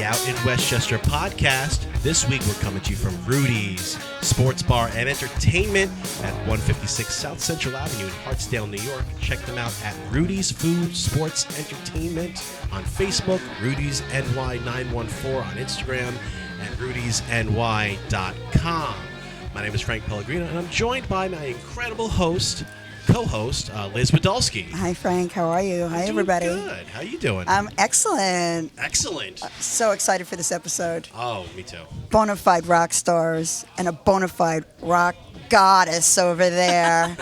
Out in Westchester podcast. This week we're coming to you from Rudy's Sports Bar and Entertainment at 156 South Central Avenue in Hartsdale, New York. Check them out at Rudy's Food Sports Entertainment on Facebook, Rudys NY914 on Instagram, and rudysny.com. My name is Frank Pellegrino, and I'm joined by my incredible co-host, Liz Podolsky. Hi, Frank. How are you? Hi, everybody. Good. How you doing? I'm excellent. Excellent. So excited for this episode. Oh, me too. Bona fide rock stars and a bona fide rock goddess over there.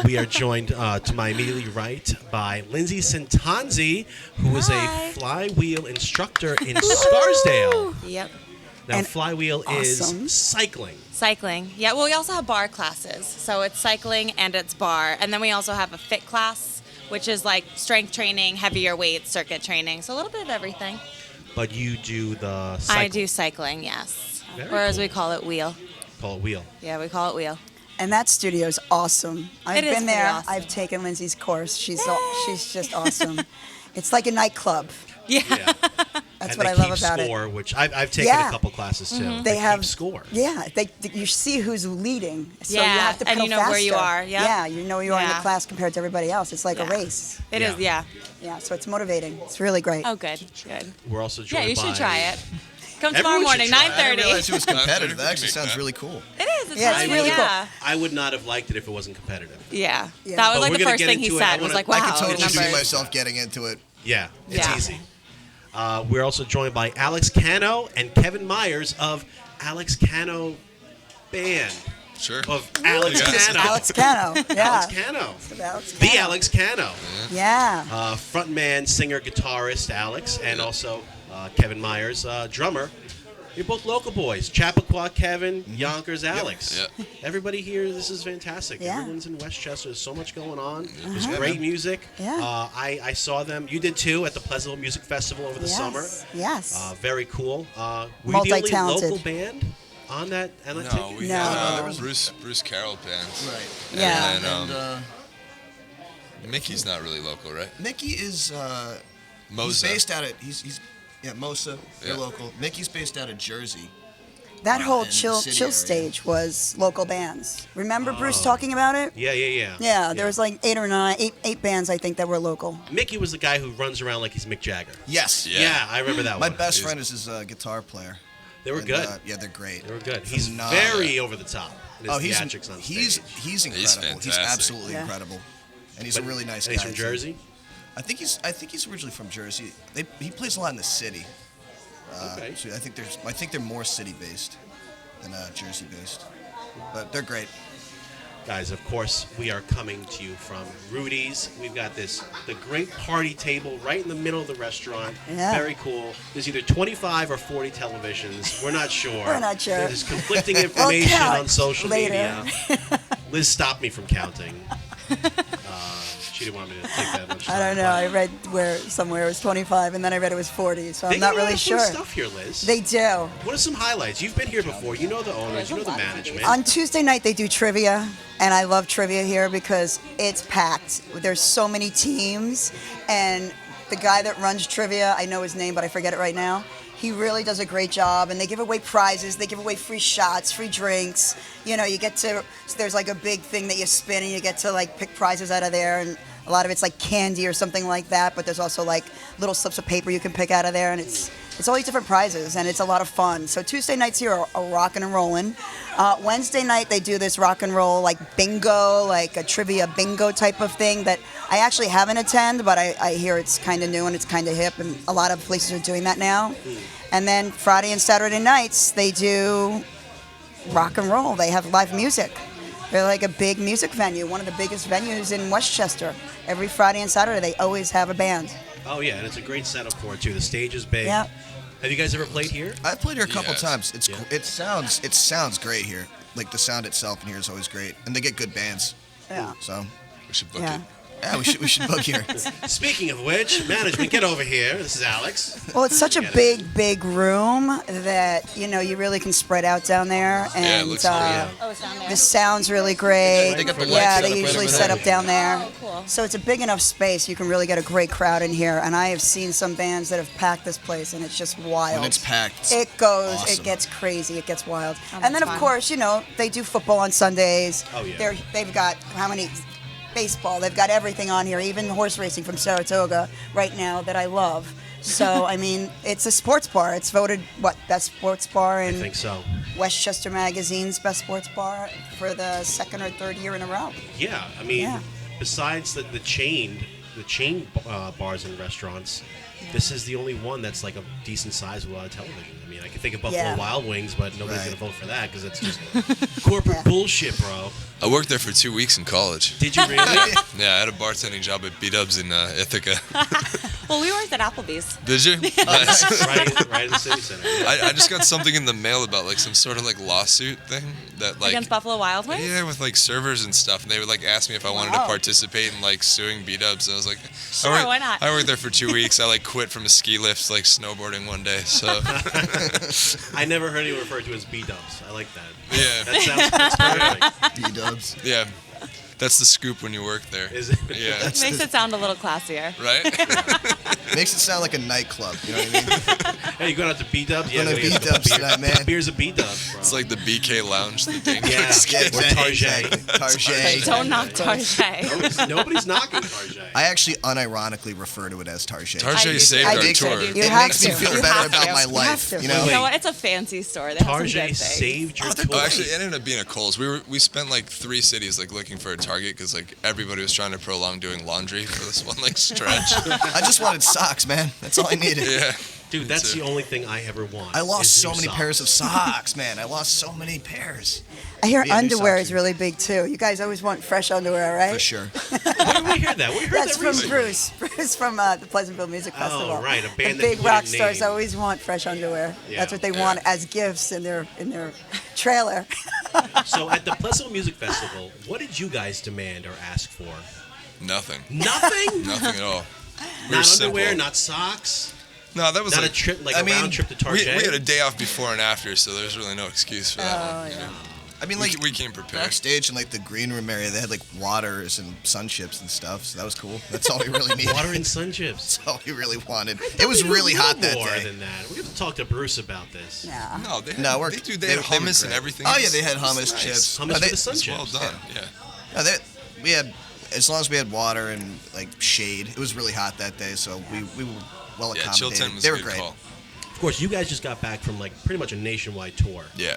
We are joined to my immediately right by Lindsay Santanzi, who is a Flywheel instructor in Scarsdale. Yep. Now, And Flywheel awesome. is cycling. Cycling. Yeah, well, we also have bar classes. So it's cycling and it's bar. And then we also have a fit class, which is like strength training, heavier weights, circuit training. So a little bit of everything. But you do the cycling. I do cycling, yes. Very Or as cool. we call it, wheel. Call it wheel. Yeah, we call it wheel. And that studio's awesome. I've It is been there. pretty awesome. I've taken Lindsay's course. She's just awesome. It's like a nightclub. Yeah. Yeah. That's And what they I love keep about score, it. which I've taken Yeah. a couple classes too. Mm-hmm. They have keep score. Yeah, you see who's leading. So you Yeah, have to and pedal you know where you faster. are, yeah. Yeah, you know where you are in the Yeah. class compared to everybody else. It's like a Yeah. race. It is, Yeah. yeah. Yeah, so it's motivating. It's really great. Oh, good. Good. We're also Yeah, joined you by... should try it. Come Everyone tomorrow should morning, try it. I I didn't 9:30. realize it was competitive. That I actually can sounds make really cool. It is. It's Yeah, it's fun, really cool. yeah. I would not have liked it if it wasn't competitive. Yeah. Yeah. That was But like we're the gonna first get thing he into it. I said. Was wanna- like, wow. I can totally numbers. see myself getting into it. Yeah, it's Yeah. easy. We're also joined by Alex Cano and Kevin Myers of Alex Cano Band. Sure. Of Alex guys. Cano. Alex Cano. Yeah. Alex Cano. Alex The Cano. Alex Cano. Yeah. Frontman, singer, guitarist Alex, and also Kevin Myers, drummer. You're both local boys. Chappaqua Kevin, Yonkers Alex. Yeah. Everybody here, this is fantastic. Yeah. Everyone's in Westchester. There's so much going on. There's Yeah, great man. music. Yeah. I saw them. You did too at the Pleasantville Music Festival over the summer. Yes. Very cool. Were you the only Multi-talented. local band on that? No, we No. had There was- Bruce Carroll band. Right. Yeah. And Mickey's not really local, right? Mickey is he's Moza. based out of Mosa. They're Yeah. local. Mickey's based out of Jersey. That whole in the chill city area. stage was local bands. Remember Bruce Oh. talking about it? Yeah. Yeah, there was like eight bands I think that were local. Mickey was the guy who runs around like he's Mick Jagger. Yes. Yeah, I remember that My one. best friend is his guitar player. They were And, good. yeah, they're great. They were good. He's Phenomenal. very over the top in his he's theatrics on stage. he's incredible. He's fantastic. absolutely Yeah. incredible, and he's But- a really nice and guy. he's from too. Jersey? I think he's originally from Jersey. He plays a lot in the city. Okay. So I think they're more city based than Jersey based, but they're great. Guys, of course, we are coming to you from Rudy's. We've got the great party table right in the middle of the restaurant. Yeah. Very cool. There's either 25 or 40 televisions. We're not sure. We're not sure. There's conflicting information count on social later. media. Liz stopped me from counting. She didn't want me to take that much time. I don't know. I read somewhere it was 25, and then I read it was 40, so They I'm not got a lot really of fun sure. stuff here, Liz. They do. What are some highlights? You've been here before. You know the owners. You know the management. On Tuesday night, they do trivia, and I love trivia here because it's packed. There's so many teams, and the guy that runs trivia, I know his name, but I forget it right now. He really does a great job, and they give away prizes. They give away free shots, free drinks. You know, there's like a big thing that you spin, and you get to like pick prizes out of there, and a lot of it's like candy or something like that, but there's also like little slips of paper you can pick out of there, and it's all these different prizes, and it's a lot of fun. So Tuesday nights here are rocking and rolling. Wednesday night they do this rock and roll like bingo, like a trivia bingo type of thing that I actually haven't attended, but I hear it's kind of new and it's kind of hip, and a lot of places are doing that now. And then Friday and Saturday nights they do rock and roll. They have live music. They're like a big music venue, one of the biggest venues in Westchester. Every Friday and Saturday, they always have a band. Oh, yeah, and it's a great setup for it, too. The stage is big. Yeah. Have you guys ever played here? I've played here a couple Yes. times. Yeah. It sounds great here. Like the sound itself in here is always great, and they get good bands. Yeah. So We should book Yeah. it. Yeah, we should book here. Speaking of which, management, get over here. This is Alex. Well, it's such a big room that you really can spread out down there, and Yeah, it looks cool. It's down there. the sound's really great. They got the lights yeah, set they up right usually over set there. up down there. Oh, cool. So it's a big enough space. You can really get a great crowd in here, and I have seen some bands that have packed this place, and it's just wild. When it's packed, It goes, awesome. It gets crazy, it gets wild. Oh, And then, that's of fun. course, they do football on Sundays. Oh, yeah. They've got how many? Baseball. They've got everything on here, even horse racing from Saratoga right now that I love. So, I mean, it's a sports bar. It's voted, best sports bar I in think so. Westchester Magazine's best sports bar for the second or third year in a row. Yeah, I mean, Yeah. besides the chain bars and restaurants, this is the only one that's like a decent size without television. I mean, I can think of Buffalo Yeah. Wild Wings, but nobody's Right. gonna vote for that because it's just corporate bullshit, bro. I worked there for 2 weeks in college. Did you really? Yeah, I had a bartending job at BDubs in Ithaca. Well, we worked at Applebee's. Did you? Nice. right in the city center. Yeah. I just got something in the mail about like some sort of like lawsuit thing that like Against Buffalo Wild Wings? yeah, with like servers and stuff, and they would like ask me if I wanted to Wow. participate in like suing BDubs, and I was like, Sure, why not? I worked there for 2 weeks. I like quit from a ski lift, like snowboarding one day. So I never heard anyone referred to as B-dubs. I like that. yeah, That sounds that's perfect. B-dubs. yeah, that's the scoop when you work there. Is it? Yeah, Makes it sound a little classier. right. Makes it sound like a nightclub. You know what I mean? Hey, you going out to B-dubs? Yeah, Going to we have B-dubs beer- tonight, man. Beer's a B-dub, bro. It's like the BK Lounge, the Yeah, dangerous. Yeah, or exactly. Tarjay. Tarjay. Don't knock Tarjay. Nobody's knocking Tarjay. I actually unironically refer to it as Tarjay. Tarjay I do saved too. our I do tour. too. You It have makes me to. feel You better have about to. my You have life. to. You know? You know what? It's a fancy store. They have some good Tarjay things. saved your Oh, they're tour. Oh, actually, it ended up being a Kohl's. We spent like 3 cities like looking for a Target because like everybody was trying to prolong doing laundry for this one like stretch. I just wanted socks, man. That's all I needed. Yeah. Dude, that's That's the it. only thing I ever want. I lost is so new many socks. pairs of socks, man. I lost so many pairs. I hear Yeah, new underwear socks. is really big too. You guys always want fresh underwear, right? For sure. Where did we hear that? We heard That's that from recently. Bruce. Bruce from the Pleasantville Music Festival. Oh, right, a band The that big you rock didn't stars name. always want fresh underwear. Yeah. That's what they Yeah. want as gifts in their trailer. So at the Pleasantville Music Festival, what did you guys demand or ask for? Nothing. Nothing? Nothing at all. We were Not underwear, simple. not socks, No, that was not like a trip, like I a mean, round trip to we Tarjay. had a day off before and after, so there's really no excuse for that one. You know? I mean, We- like, we came prepared. backstage in, like, the green room area, they had, like, waters and sun chips and stuff, so that was cool. That's all we really needed. Water and sun chips. That's all we really wanted. It was really hot that more day. than that. We have to talk to Bruce about this. Yeah. No, they had, No, they they had were hummus and great. everything. Oh, yeah, It's- they had it's hummus, nice. chips. Hummus No, for they- the sun It's chips. well done. Yeah. No, we had, as long as we had water and, like, shade, it was really hot that day, so we were well Yeah, accommodated. Chill Tent was they a were good great. call. Of course, you guys just got back from like pretty much a nationwide tour. Yeah.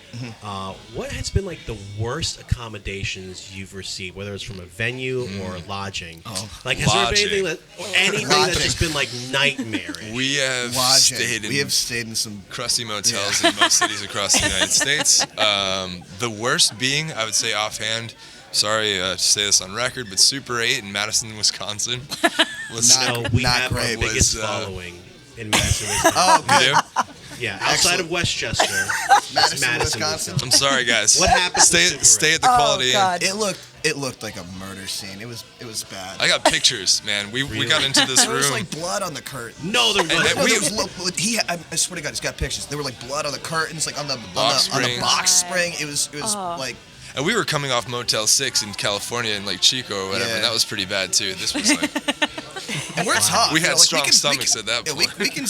What has been like the worst accommodations you've received, whether it's from a venue or lodging? Oh. Like, has there Lodging. been anything that's Lodging. just been like nightmarish? We have Lodging. stayed in We have stayed in some. crusty motels in most cities across the United States. The worst being, I would say offhand, sorry to say this on record, but Super 8 in Madison, Wisconsin was Not- So we not have great. our biggest Was, following in Madison, Wisconsin. Oh, You good. do? Yeah, outside Excellent. of Westchester, it's Madison, Wisconsin. I'm sorry, guys. What happened to Stay, Super 8? stay at the Oh, Quality Inn. God. It looked like a murder scene. It was bad. I got pictures, man. We got into this There was room. like blood on the curtain. No, there And wasn't. No, we- there was I swear to God, he's got pictures. There were like blood on the curtains, like on the box on the springs. box spring. It was like And we were coming off Motel 6 in California in like Chico or whatever, Yeah. and that was pretty bad too. This was like, and we're tough. We you had know, like, strong can- stomachs at that yeah, point. we can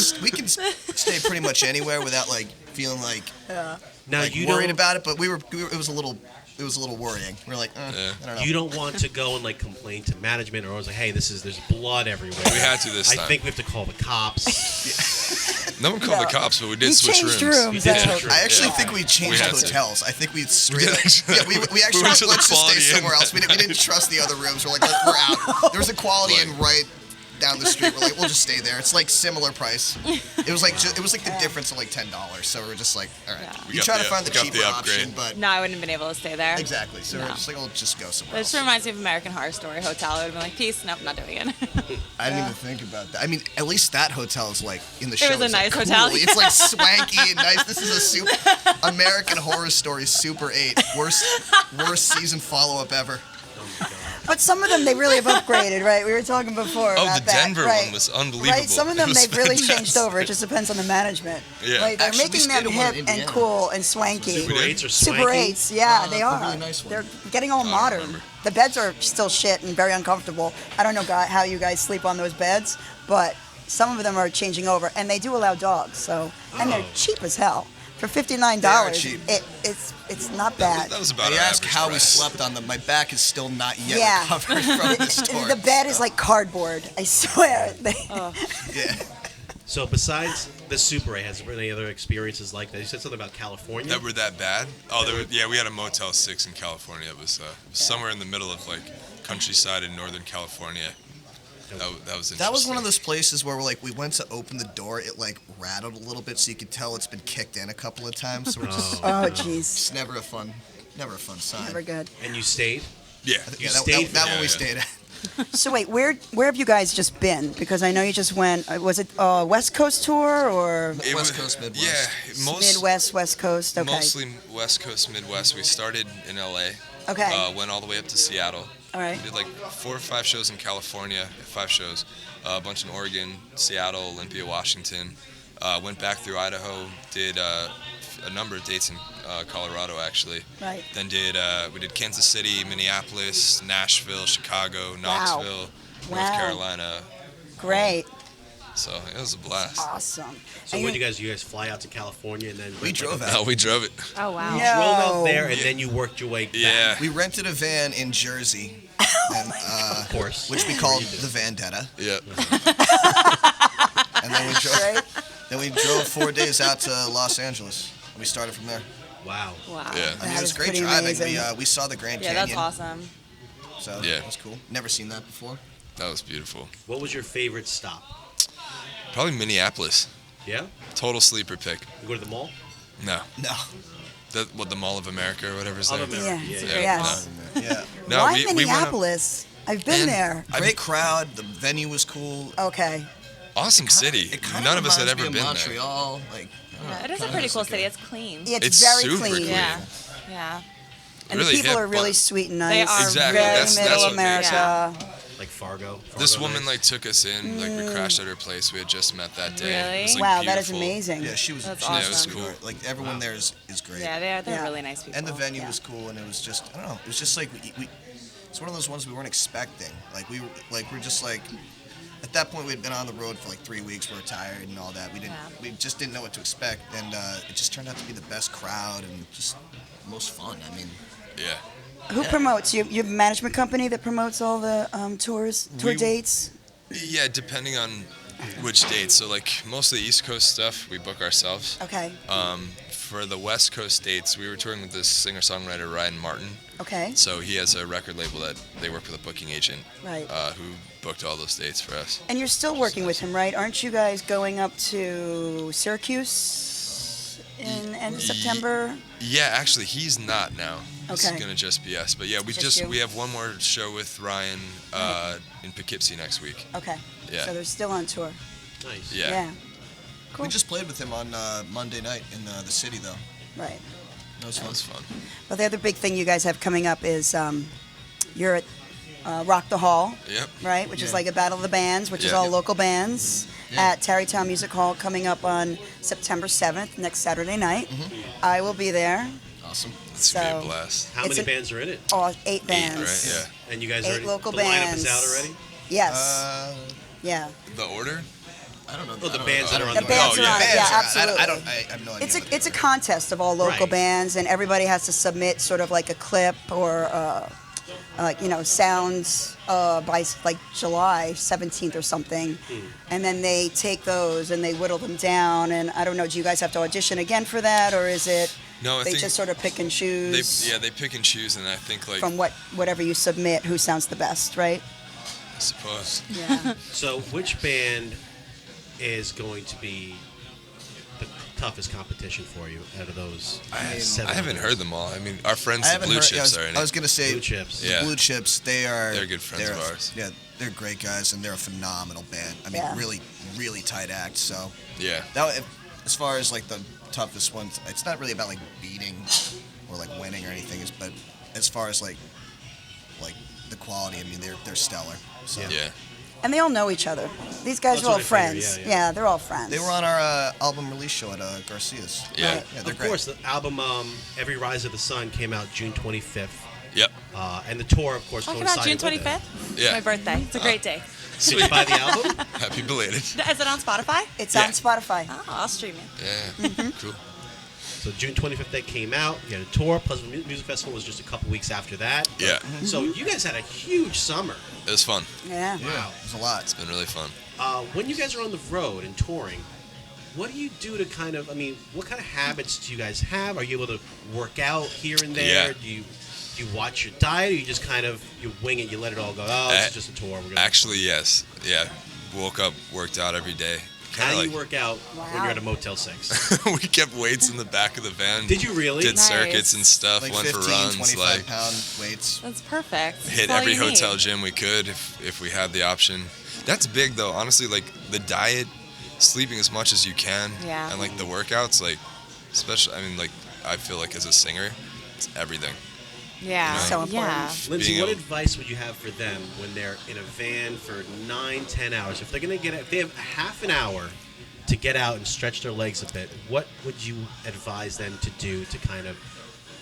stay pretty much anywhere without like feeling like Now like you worried don't. about it. But it was a little worrying. We were like, Yeah. I don't know. You don't want to go and like complain to management, or I was like, "Hey, there's blood everywhere." We had to this I time. think we have to call the cops. no one called the cops, but we did We switch changed rooms. rooms. You did That's switch what- I actually Yeah. think we changed had to. hotels. I think we straight did up, actually. yeah, we actually We went to the let's just stay Quality Inn. somewhere else. We didn't trust the other rooms. We're like, we're out. There was a Quality Inn right down the street. We're like, we'll just stay there. It's like similar price. It was like it was like the difference of like $10. So we're just like, all right. Yeah. We You got try to the- find the we got cheaper the option, upgrade. but No, I wouldn't have been able to stay there. exactly. So we're No. just like, we'll just go somewhere It else. just reminds me of American Horror Story Hotel. I would have been like, peace, nope, not doing it. I didn't even think about that. I mean, at least that hotel is like in the It show. was a it's, like, nice cool. hotel. It's like swanky and nice. This is a super American Horror Story Super 8 worst season follow up ever. But some of them, they really have upgraded, right? We were talking before Oh, about the that. Denver right. one was unbelievable. Right, some of It them, was they've really fantastic. changed over. It just depends on the management. Yeah. Right, they're Actually, we making stayed them at one in hip and Indiana. cool and swanky. Super 8s or Super swanky? 8s, yeah, they a are. really nice one. They're getting all don't modern. remember. The beds are still shit and very uncomfortable. I don't know how you guys sleep on those beds, but some of them are changing over, and they do allow dogs. So, and they're cheap as hell. For $59, They are cheap. It's not bad. That was about You our ask average how we price. slept on them. My back is still not yet Yeah. recovered from this torch. The bed is like cardboard. I swear. Yeah. So besides the Super 8, has there been any other experiences like that? You said something about California. That were that bad? Oh, we had a Motel 6 in California. It was somewhere in the middle of like countryside in Northern California. That was interesting. That was one of those places where we went to open the door. It rattled a little bit, so you could tell it's been kicked in a couple of times. So we're just Oh, jeez. it's never a fun sign. Never good. And you stayed? Yeah. Yeah, stayed for that that, one we yeah. stayed at. So wait, where have you guys just been? Because I know you just went. Was it a West Coast tour or It West was- Coast, Midwest. Yeah, Midwest, West Coast? Okay. mostly West Coast, Midwest. We started in LA. Okay. Went all the way up to Seattle. All right. We did 4 or 5 shows in California, 5 shows, a bunch in Oregon, Seattle, Olympia, Washington. Went back through Idaho, did a number of dates in Colorado actually. Right. Then we did Kansas City, Minneapolis, Nashville, Chicago, Knoxville, North Wow. Carolina. Great. So it was a blast. Awesome. So And what did you guys fly out to California and then We drove out. No, we drove it. Oh, wow. No. drove out there and Yeah. then you worked your way back. Yeah. We rented a van in Jersey, and, Of course. which we called the Vendetta, Yeah. and then Right? we drove 4 days out to Los Angeles. We started from there. Wow. Wow. Yeah. I mean, That it was is great pretty driving. amazing. We saw the Grand Yeah, Canyon. that's awesome. So Yeah. that was cool. Never seen that before. That was beautiful. What was your favorite stop? Probably Minneapolis. Yeah? Total sleeper pick. You go to the mall? No. No. The Mall of America or whatever's Of there. America. Yeah. Yeah. Yes. Yeah. No, Why we went up- Minneapolis? I've been And there. Great crowd. The venue was cool. Okay. Awesome city. It kinda None of us had reminds me ever of been Montreal. Yeah, it is a pretty cool city. It's clean. It's, It's very super clean. clean. Yeah. Yeah. And Really the people hip, are really but- sweet and nice. They are Exactly, Very that's middle what America. Like Fargo? This Fargo woman nice? took us in. We crashed at her place. We had just met that day. Really? It was, Wow, that is beautiful. amazing. Yeah, she was. That's she was awesome. a sweetheart. Like everyone there is great. Yeah, they're Yeah. really nice people. And the venue Yeah. was cool, and it was just I don't know. It was just like we it's one of those ones we weren't expecting. We're just like at that point we'd been on the road for 3 weeks. We were tired and all that. We just didn't know what to expect, and it just turned out to be the best crowd and just most fun. I mean, Yeah. Who promotes? You have a management company that promotes all the tour We- dates? Yeah, depending on which dates. So most of the East Coast stuff we book ourselves. Okay. For the West Coast dates, we were touring with this singer-songwriter Ryan Martin. Okay. So he has a record label that they work with a booking agent Right. who booked all those dates for us. And you're still working with him, right? Aren't you guys going up to Syracuse in end of September? Yeah, actually, he's not now. It's Okay. gonna just be us. But yeah, Just you? we have one more show with Ryan in Poughkeepsie next week. Okay. Yeah. So they're still on tour. Nice. Yeah. Cool. we just played with him on Monday night in the city though. Right. That was That fun. was fun. Well, the other big thing you guys have coming up is you're at Rock the Hall, Yep. right? Which is Yeah. like a battle of the bands, which is Yeah. all Yep. local bands Yeah. at Tarrytown Music Hall coming up on September 7th, next Saturday night. I will be there. Awesome. It's gonna be So- a blast. How It's many a- bands are in it? All 8 bands. Right? Yeah. And you guys 8 already, local the lineup is bands. out already? Yes. Yeah. The order? I don't know. Oh, the I don't bands know. that are on The the bands Oh, are on it. yeah. Yeah, Bands are- absolutely. I have no idea. It's a what they it's a contest of all local Right. bands, and everybody has to submit sort of like a clip or sounds by July 17th or something, and then they take those and they whittle them down. And I don't know, do you guys have to audition again for that, or is it No, I they think just sort of pick and choose they pick and choose, and I think from whatever you submit who sounds the best, right? I suppose. Yeah. So which band is going to be the toughest competition for you out of those I 700? haven't heard them all. I mean, our friends, I the haven't Blue heard. Chips, are in I was it. gonna say Blue Chips. The Yeah. Blue Chips. They're good friends of ours. Yeah, they're great guys, and they're a phenomenal band. I mean, Yeah. really, really tight act. So Yeah. as far as the toughest ones, it's not really about beating or winning or anything. But as far as the quality. I mean, they're stellar. So. Yeah. And they all know each other. These guys That's are all what I figured, friends. yeah. They're all friends. They were on our album release show at Garcia's. Yeah. Right. Yeah, they're Of great. course, the album Every Rise of the Sun came out June 25th. Yep. And the tour, of course, Talking coincided about June with it. 25th? Yeah. It's my birthday. It's a great day. Did you buy the album? Happy belated. Is it on Spotify? It's Yeah. on Spotify. Oh, I'll stream it. Yeah. Cool. So June 25th that came out. You had a tour. Pleasantville Music Festival was just a couple weeks after that. Yeah. So you guys had a huge summer. It was fun. Yeah. Wow. It was a lot. It's been really fun. When you guys are on the road and touring, what do you do to kind of, what kind of habits do you guys have? Are you able to work out here and there? Yeah. Do you watch your diet, or you just kind of, you wing it, you let it all go? Oh, this is just a tour. We're gonna Actually, yes. Yeah. Woke up, worked out every day. How Kinda do you work out when Wow. you're at a Motel 6? we kept weights in the back of the van. Did you really? Did Nice. circuits and stuff. Like went 15, for runs. 25-pound weights. That's perfect. Hit That's all every you need. hotel gym we could if we had the option. That's big though. Honestly, like the diet, sleeping as much as you can, Yeah. and like the workouts, like especially. I feel like as a singer, it's everything. Yeah. So important. Yeah. Lindsay, Being what able- advice would you have for them when they're in a van for 9-10 hours? If they're gonna if they have half an hour to get out and stretch their legs a bit, what would you advise them to do to kind of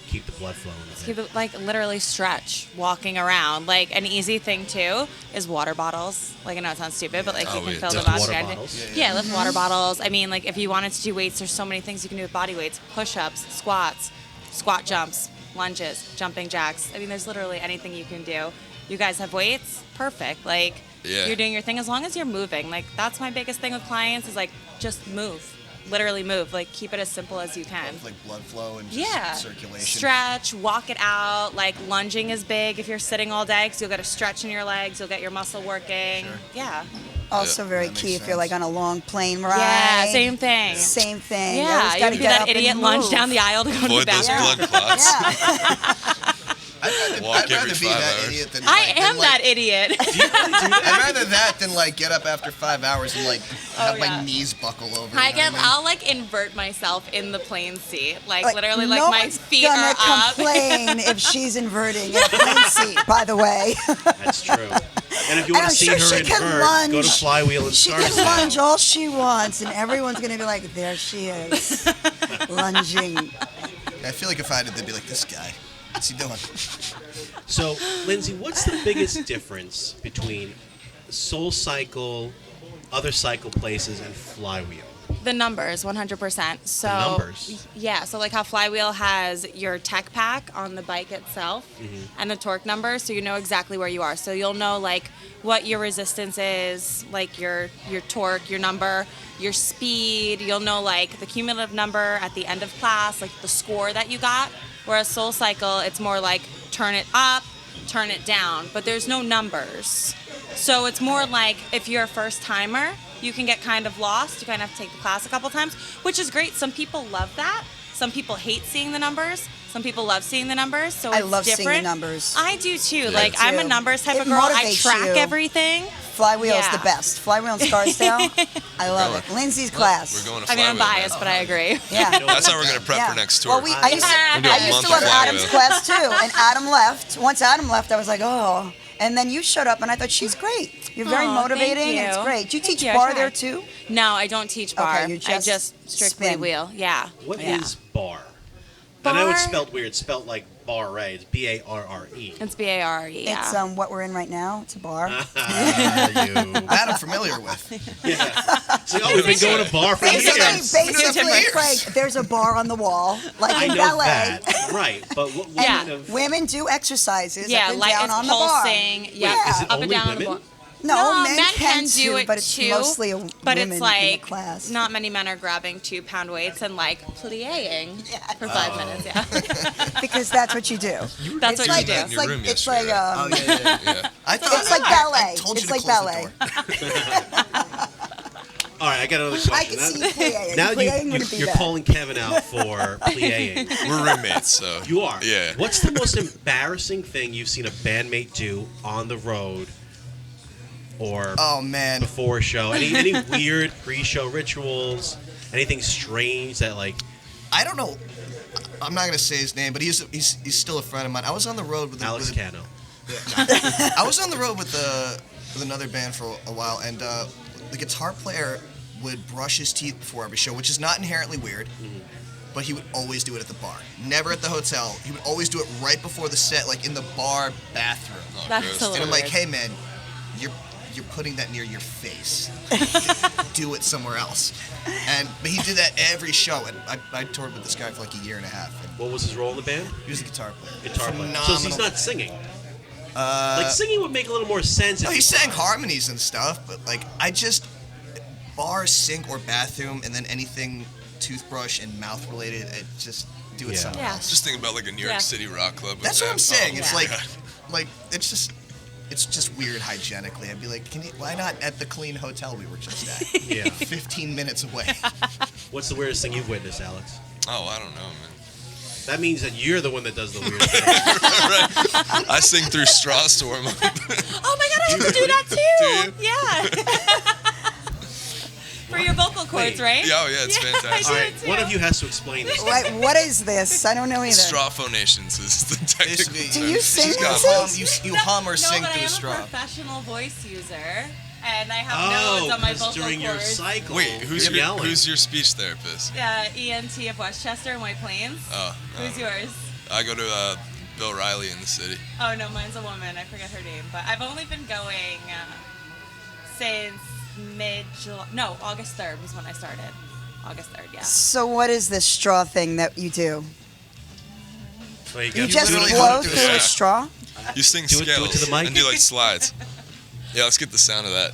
keep the blood flowing? Keep it, like literally stretch, walking around. Like an easy thing too is water bottles. Like I know it sounds stupid, but like Oh, you can yeah, fill the lift bottle. water bottles? Yeah, lift water bottles. I mean, like if you wanted to do weights, there's so many things you can do with body weights: push-ups, squats, squat jumps, lunges, jumping jacks. I mean, there's literally anything you can do. You guys have weights, perfect. Like Yeah. you're doing your thing as long as you're moving. Like that's my biggest thing with clients is like just move. Literally move. Like keep it as simple as you can. Like blood flow and just Yeah. circulation. Stretch, walk it out. Like lunging is big if you're sitting all day because you'll get a stretch in your legs. You'll get your muscle working. Sure. Yeah. Also very that key makes if you're like sense. on a long plane ride. Yeah, same thing. Same thing. You Yeah, always you gotta would be get that up and idiot lunge move. down the aisle to go to the Avoid those bathroom. blood clots. Yeah. Walk I'd every rather be 5 that hours. idiot than I am like, that idiot. I'd rather that than like get up after 5 hours and like have yeah. my knees buckle over. I you know what mean? I'll like invert myself in the plane seat. Like Like, literally like no my one's feet gonna are up. complain if she's inverting in a plane seat, by the way. That's true. And if you want And I'm to see sure her she can invert, go to lunge. Flywheel and She Scarsdale. can lunge all she wants, and everyone's going to be like, there she is, lunging. I feel like if I did, they'd be like, this guy, what's he doing? So, Lindsay, what's the biggest difference between SoulCycle, other cycle places, and Flywheel? The numbers, 100%. So The numbers? Yeah, so like how Flywheel has your tech pack on the bike itself Mm-hmm. and the torque number, so you know exactly where you are. So you'll know like what your resistance is, like your torque, your number, your speed. You'll know like the cumulative number at the end of class, like the score that you got. Whereas SoulCycle, it's more like turn it up, turn it down, but there's no numbers. So it's more like if you're a first timer, you can get kind of lost. You kind of have to take the class a couple times, which is great. Some people love that. Some people hate seeing the numbers. Some people love seeing the numbers. So I it's love seeing the different. numbers. I do too. Like I'm a too. numbers type It of girl. I motivates track you. everything. Flywheel's Yeah. the best. Flywheel and Scarsdale, I love it. Lindsay's class. We're going to I mean, I'm Flywheel, biased, man. but I agree. Yeah. That's how we're gonna prep for next tour. Well, I used We're doing a to month love of Adam's Flywheel. class too, and Adam left. Once Adam left, I was like, oh. And then you showed up, and I thought, she's great. You're very Aw, motivating. thank you. It's great. Do you Thank teach you, I bar try. there too? No, I don't teach bar. you I just strictly spin. wheel. Yeah. What is Yeah. bar? I know it's Bar? spelled weird. It's spelled like bar, right? It's B-A-R-R-E. It's B-A-R-E. Yeah. It's what we're in right now. It's a bar. That I'm familiar with. It's like, oh, we've been going to bar for Basically, years. basically, years. it's like there's a bar on the wall, like I in know ballet. that. Right, but what Yeah. kind of... Women do exercises Yeah, up and like down it's on the bar. pulsing. Yeah, is it up and only down on the women? bar. No, men can too, do it but it's too. mostly But women it's in like the class. not many men are grabbing 2-pound weights and like plying for 5 minutes. Yeah, because that's what you do. that's what like, you do. in It's your like room it's yesterday, like Oh, yeah. I thought, It's like I ballet. told you It's to like close ballet. The door. All right, I got another question. I can see plie. Now Pliing wouldn't be you're bad. calling Kevin out for pliing. We're roommates, so You are? Yeah. What's the most embarrassing thing you've seen a bandmate do on the road or Oh man. before a show? Any weird pre-show rituals? Anything strange that like... I don't know. I'm not gonna say his name, but he's still a friend of mine. I was on the road with Alex with Cano. I was on the road with another band for a while, and the guitar player would brush his teeth before every show, which is not inherently weird, but he would always do it at the bar, never at the hotel. He would always do it right before the set, like in the bar bathroom. Oh, That's gross. a little And I'm like, weird. hey man, you're putting that near your face. Do it somewhere else. But he did that every show, and I toured with this guy for like a year and a half. And What was his role in the band? he was a guitar player. Guitar player. Phenomenal. So he's not singing. Like singing would make a little more sense. No, if he sang harmonies and stuff, but like bar, sink, or bathroom, and then anything toothbrush and mouth related, just do it Yeah. somewhere Yeah. else. Just think about like a New York City rock club. With That's that. what I'm saying. Oh, It's my like, God. it's just weird hygienically. I'd be like, why not at the clean hotel we were just at? Yeah. 15 minutes away. What's the weirdest thing you've witnessed, Alex? Oh, I don't know, man. That means that you're the one that does the weird thing. Right. I sing through straws to warm up. Oh my god, I have to do that too. Do you? Yeah. For your vocal cords, right? Yeah, oh yeah, it's fantastic. All right, one of you has to explain this. Right, what is this? I don't know either. Straw phonations is the technical Basically, Do you term. sing She's got this? you hum or sing no, but through I a am straw. a professional voice user, and I have Oh, nodes on my 'cause vocal during your cords. cycle, Wait, who's you're yelling. who's your speech therapist? ENT of Westchester and White Plains. Oh, Who's yours? I go to Bill Riley in the city. Oh no, mine's a woman. I forget her name, but I've only been going since mid-July. No, August 3rd was when I started. August 3rd, yeah. So what is this straw thing that you do? Well, You gotta just do it literally blow hum through through Yeah. a straw? You sing Do it scales to the mic. and do like slides. Yeah, let's get the sound of that.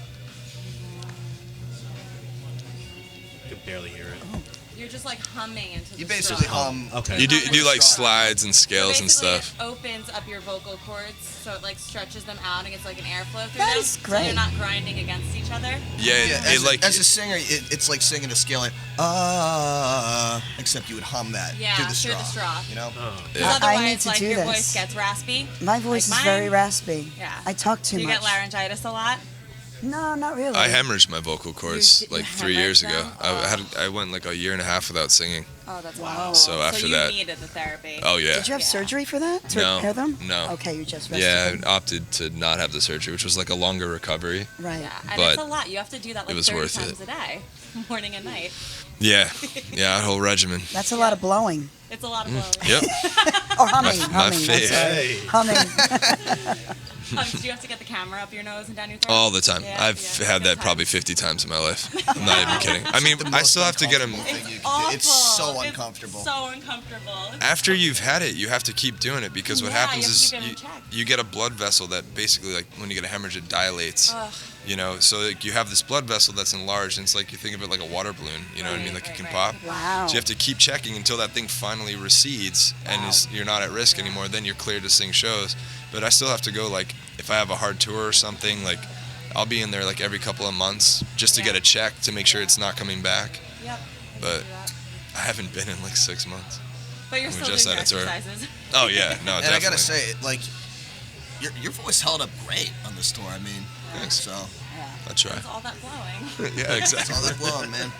You can barely hear it. You're just like humming into the You basically straw. hum. Okay. You do like Straw. slides and So scales and basically, stuff. it opens up your vocal cords, so it like stretches them out and gets like an airflow through That them. is So great. you're not grinding against each other. Yeah, Yeah, as a singer, it's like singing a scale, like, except you would hum that Yeah, through the through straw. the straw. You know? Oh. Because Yeah. otherwise, I need to like do your this. voice gets raspy. My voice Like is very mine. raspy. Yeah. I talk too Do you much. get laryngitis a lot? No, not really. I hemorrhaged my vocal cords You like 3 years ago. hemorrhaged them? I went like a year and a half without singing. Oh, that's Wow. So after you that- needed the therapy. Oh yeah. Did you have Yeah. surgery for that? To No, repair them? no. Okay, you just rested Yeah, them. I opted to not have the surgery, which was like a longer recovery. Right. Yeah, and But it's a lot. You have to do that like it was 30 worth times it. a day, morning and night. Yeah, that whole regimen. That's a lot of blowing. It's a lot of blowing. Yep. Or humming. my humming. fave. That's Hey. humming. Do you have to get the camera up your nose and down your throat? All the time. Yeah, I've yeah, had that good probably times. 50 times in my life. I'm not even kidding. I mean, The I most still have to get them. uncomfortable thing you It's can do. awful. It's so uncomfortable. It's so uncomfortable. After you've had it, you have to keep doing it because what Yeah, happens you have to is keep it in check. you get a blood vessel that basically, like when you get a hemorrhage, it dilates. Ugh. You know, so like, you have this blood vessel that's enlarged, and it's like you think of it like a water balloon. You know what I mean? Like it can Right. pop. Wow. So you have to keep checking until that thing finally recedes and you're not at risk anymore. Then you're cleared to sing shows. But I still have to go, like, if I have a hard tour or something, like, I'll be in there, like, every couple of months just to Yeah. get a check to make sure it's not coming back. Yep. But I haven't been in, like, 6 months. But you're we still just doing your had a tour. exercises. Oh, yeah. No, And definitely. I gotta say, like, your voice held up great on this tour. I mean, so I try. It's all that blowing. Yeah, it's exactly. all that blowing, man.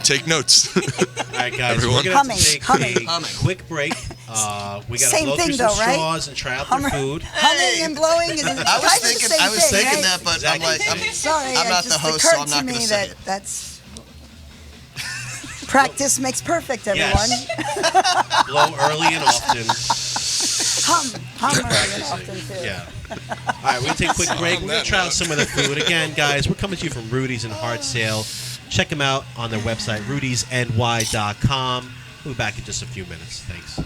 Take notes. All right, guys, Everyone. we're going to Humming, take humming. a quick break. We got to Same blow thing through some though, right? straws and try out Hummer- their food. Humming and blowing is I was kind of the thinking, same I was thing, thinking right? that, but I'm like, Sorry, I'm it not the just host, so occurred I'm not to gonna me say that it. that's practice makes perfect, everyone. Yes. Blow early and often. Hum early and often too. Yeah. All right, we're going to take a quick break. We're going to try out some of their food. Again, guys, we're coming to you from Rudys in Hartsdale. Check them out on their website, rudysny.com. We'll be back in just a few minutes. Thanks.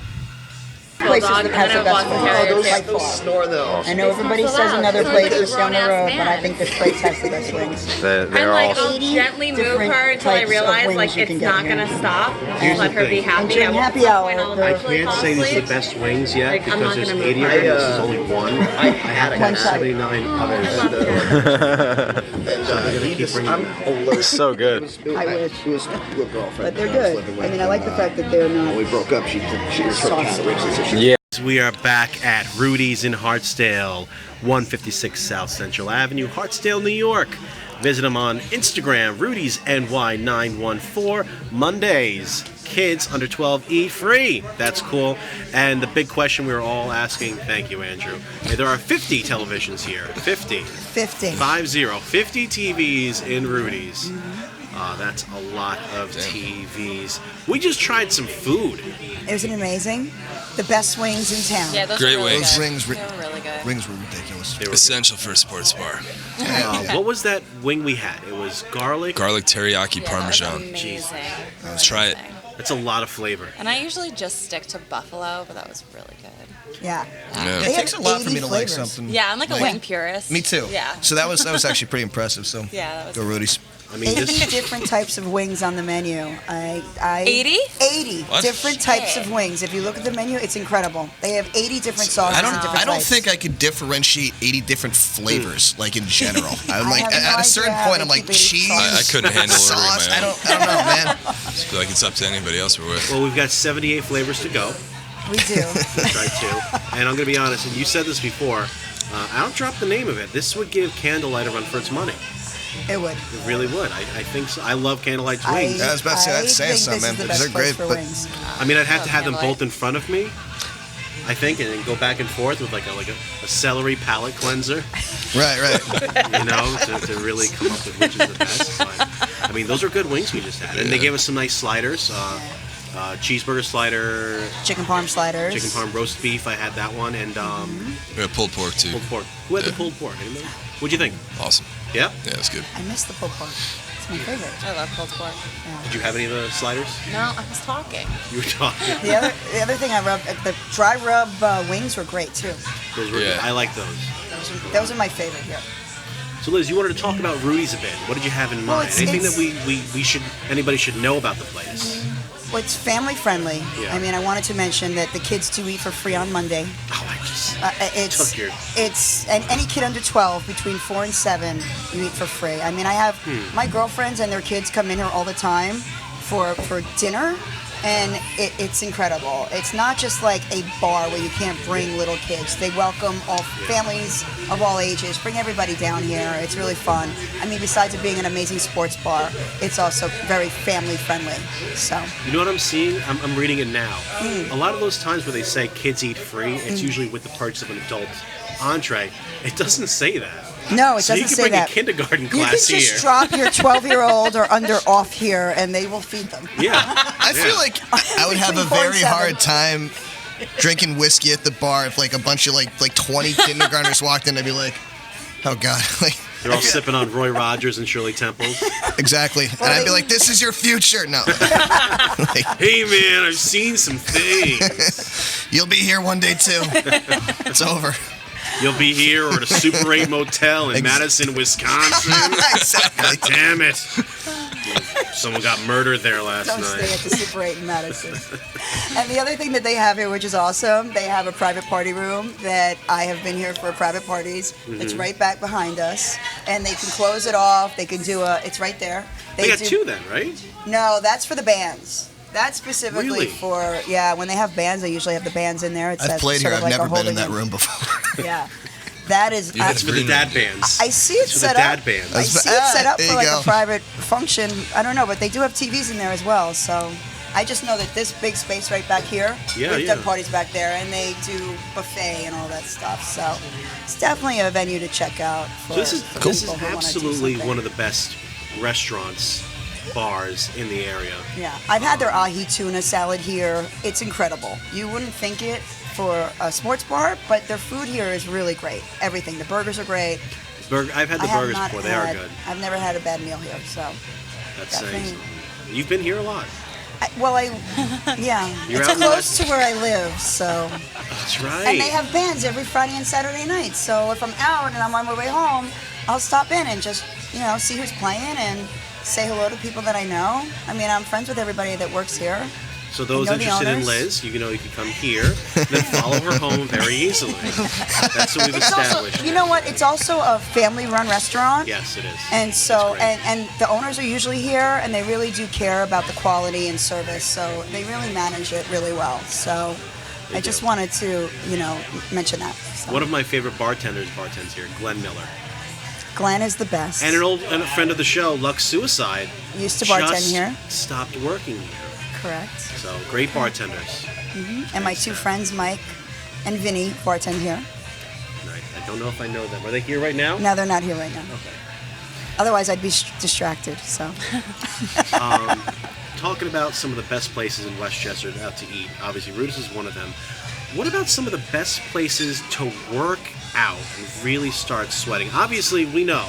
Places that have the best wings. By far. Snore though. I know everybody says another place is down the road, but I think this place has the best wings. They're And like awesome. I'll gently move different her until I types of realize wings like you it's can get not here. gonna stop. Here's Let the her be thing. happy. During happy hour, I can't say this is the best wings yet Like, I'm because not there's gonna 80 move of them. her. This is only one. I have One had side. 79 others. I'm allergic. So good. I wish. He was with a girlfriend. But they're good. I mean, I like the fact that they're not. When we broke up, she was her cat Saucy. racist. So she Yeah. We are back at Rudy's in Hartsdale, 156 South Central Avenue, Hartsdale, New York. Visit them on Instagram, Rudys NY914. Mondays, kids under 12 eat free. That's cool. And the big question we were all asking, thank you, Andrew. There are 50 televisions here. 50. 50. 50 TVs in Rudy's. That's a lot of TVs. We just tried some food. Isn't it amazing? The best wings in town. Yeah, those Great were really wings. good. Rings, They were really good. Rings were ridiculous. They were Essential for a sports bar. What was that wing we had? It was garlic. Garlic teriyaki Yeah, parmesan. That was amazing. Let's try it. That's a lot of flavor. And I usually just stick to buffalo, but that was really good. Yeah. Yeah. They It takes a have lot for 80 me to like flavors. something. Yeah, I'm like a wing purist. Me too. Yeah. So that was actually pretty impressive. So Yeah, that was go Rudy's. I mean, 80 this. different types of wings on the menu. 80? 80 What? different types of wings. If you look at the menu, it's incredible. They have 80 different sauces and different I don't types. think I could differentiate 80 different flavors, like in general. I'm like, have no at a certain idea how point, they I'm like, keep 80 cheese. I couldn't handle ordering sauce. my I own. don't know, man. I feel like it's up to anybody else we're with. Well, we've got 78 flavors to go. We do. We tried two. And I'm going to be honest, and you said this before, I don't drop the name of it. This would give Candlelight a run for its money. It would. It really would. I think so. I love Candlelight's wings. I was about to say, I'd say think something, this is the man, best they're place great, for but- wings. I mean, I'd have to have them Candlelight. both in front of me, I think, and then go back and forth with like a celery palate cleanser, Right. you know, to really come up with which is the best. But, I mean, those are good wings we just had. And they gave us some nice sliders. Cheeseburger slider, Chicken parm sliders. chicken parm roast beef. I had that one, and We have pulled pork too. pulled pork. Who had the pulled pork? Anybody? What'd you think? Awesome. Yeah? Yeah, it's good. I miss the pulled pork. It's my favorite. I love pulled pork. Did you have any of the sliders? No, I was talking. You were talking. The other thing I rubbed, the dry rub wings were great too. Those were Yeah. I like those. Those are my favorite here. So Liz, you wanted to talk about Rudy's a bit. What did you have in Well, mind? it's- Anything it's- that we should anybody should know about the place? Well, it's family friendly. Yeah. I mean, I wanted to mention that the kids do eat for free on Monday. Oh, I just It's Took your- and any kid under 12 between 4 and 7 you eat for free. I mean, I have my girlfriends and their kids come in here all the time for dinner, and it's incredible. It's not just like a bar where you can't bring little kids. They welcome all families of all ages. Bring everybody down here. It's really fun. I mean, besides it being an amazing sports bar, it's also very family friendly. So You know what I'm seeing? I'm reading it now. A lot of those times where they say kids eat free, it's usually with the purchase of an adult entree. It doesn't say that. no, it So you doesn't can say bring that. a kindergarten You can class just here. drop your 12-year-old or under off here, and they will feed them. Yeah. I feel like I would have a Between 4 and very 7. hard time drinking whiskey at the bar if like a bunch of like 20 kindergartners walked in. I'd be like, oh god, like They're all sipping on Roy Rogers and Shirley Temples. exactly. And I'd be like, this is your future. No, like, Hey man, I've seen some things. you'll be here one day too. It's over. You'll be here or at a Super 8 motel in Madison, Wisconsin. Exactly. Damn it. Someone got murdered there last Don't night. stay at the Super 8 in Madison. And the other thing that they have here, which is awesome, they have a private party room that I have been here for private parties. It's right back behind us. And they can close it off. They can do it's right there. They got do- two then, right? No, that's for the bands. That's specifically Really? for, when they have bands, they usually have the bands in there. It's I've played sort here. of I've like a never been in holding that room before. Yeah. That is. Yeah, That's for the dad bands. I see it It's for set the up. dad bands. I see it set up there for you like go. a private function. I don't know, but they do have TVs in there as well. So I just know that this big space right back here, Yeah, they've yeah. done parties back there, and they do buffet and all that stuff. So it's definitely a venue to check out. For, So this is for this people is who wanna do absolutely something. one of the best restaurants, bars in the area. Yeah, I've had their ahi tuna salad here. It's incredible. You wouldn't think it for a sports bar, but their food here is really great. Everything. The burgers are great. I've had the I have burgers not before. They are had- good. I've never had a bad meal here, so. That's saying definitely. something. You've been here a lot. Yeah, You're it's out close to where I live, so. That's right. And they have bands every Friday and Saturday night, so if I'm out and I'm on my way home, I'll stop in and just, see who's playing and say hello to people that I know. I mean, I'm friends with everybody that works here. So those know the interested in owners. Liz, you can come here, then follow her home very easily. That's what we've It's also, established. you know what? It's also a family-run restaurant. Yes, it is. And so, That's great. and the owners are usually here, and they really do care about the quality and service. So they really manage it really well. So I just wanted to, mention that. So. One of my favorite bartenders bartends here, Glenn Miller. Glenn is the best. And a friend of the show, Lux Suicide, used to bartend here. Stopped working here. Correct. So great bartenders. And my two friends, Mike and Vinny, bartend here. Nice. I don't know if I know them. Are they here right now? No, they're not here right now. Okay. Otherwise, I'd be distracted. So. Talking about some of the best places in Westchester out to eat. Obviously, Rudys is one of them. What about some of the best places to work out and really start sweating? Obviously, we know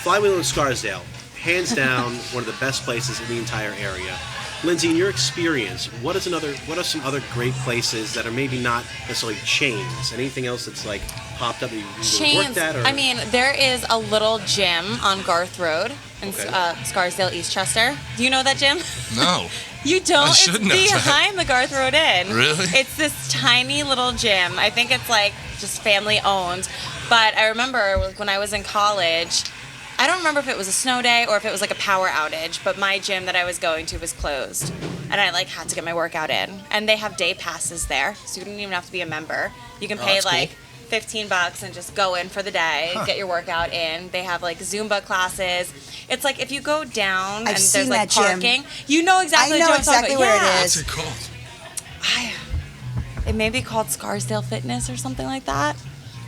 Flywheel in Scarsdale, hands down, one of the best places in the entire area. Lindsay, in your experience, what are some other great places that are maybe not necessarily chains? Anything else that's like popped up that you either worked at? Or? I mean, there is a little gym on Garth Road in Scarsdale, Eastchester. Do you know that gym? No. You don't? I should know It's that. behind the Garth Road Inn. Really? It's this tiny little gym. I think it's like just family owned. But I remember when I was in college, I don't remember if it was a snow day or if it was like a power outage, but my gym that I was going to was closed. And I like had to get my workout in. And they have day passes there, so you don't even have to be a member. You can pay like $15 and just go in for the day, get your workout in. They have like Zumba classes. It's like if you go down and seen there's like that gym. parking, you know exactly I know what I'm talking exactly about. where Yeah. it is. What's it called? It may be called Scarsdale Fitness or something like that.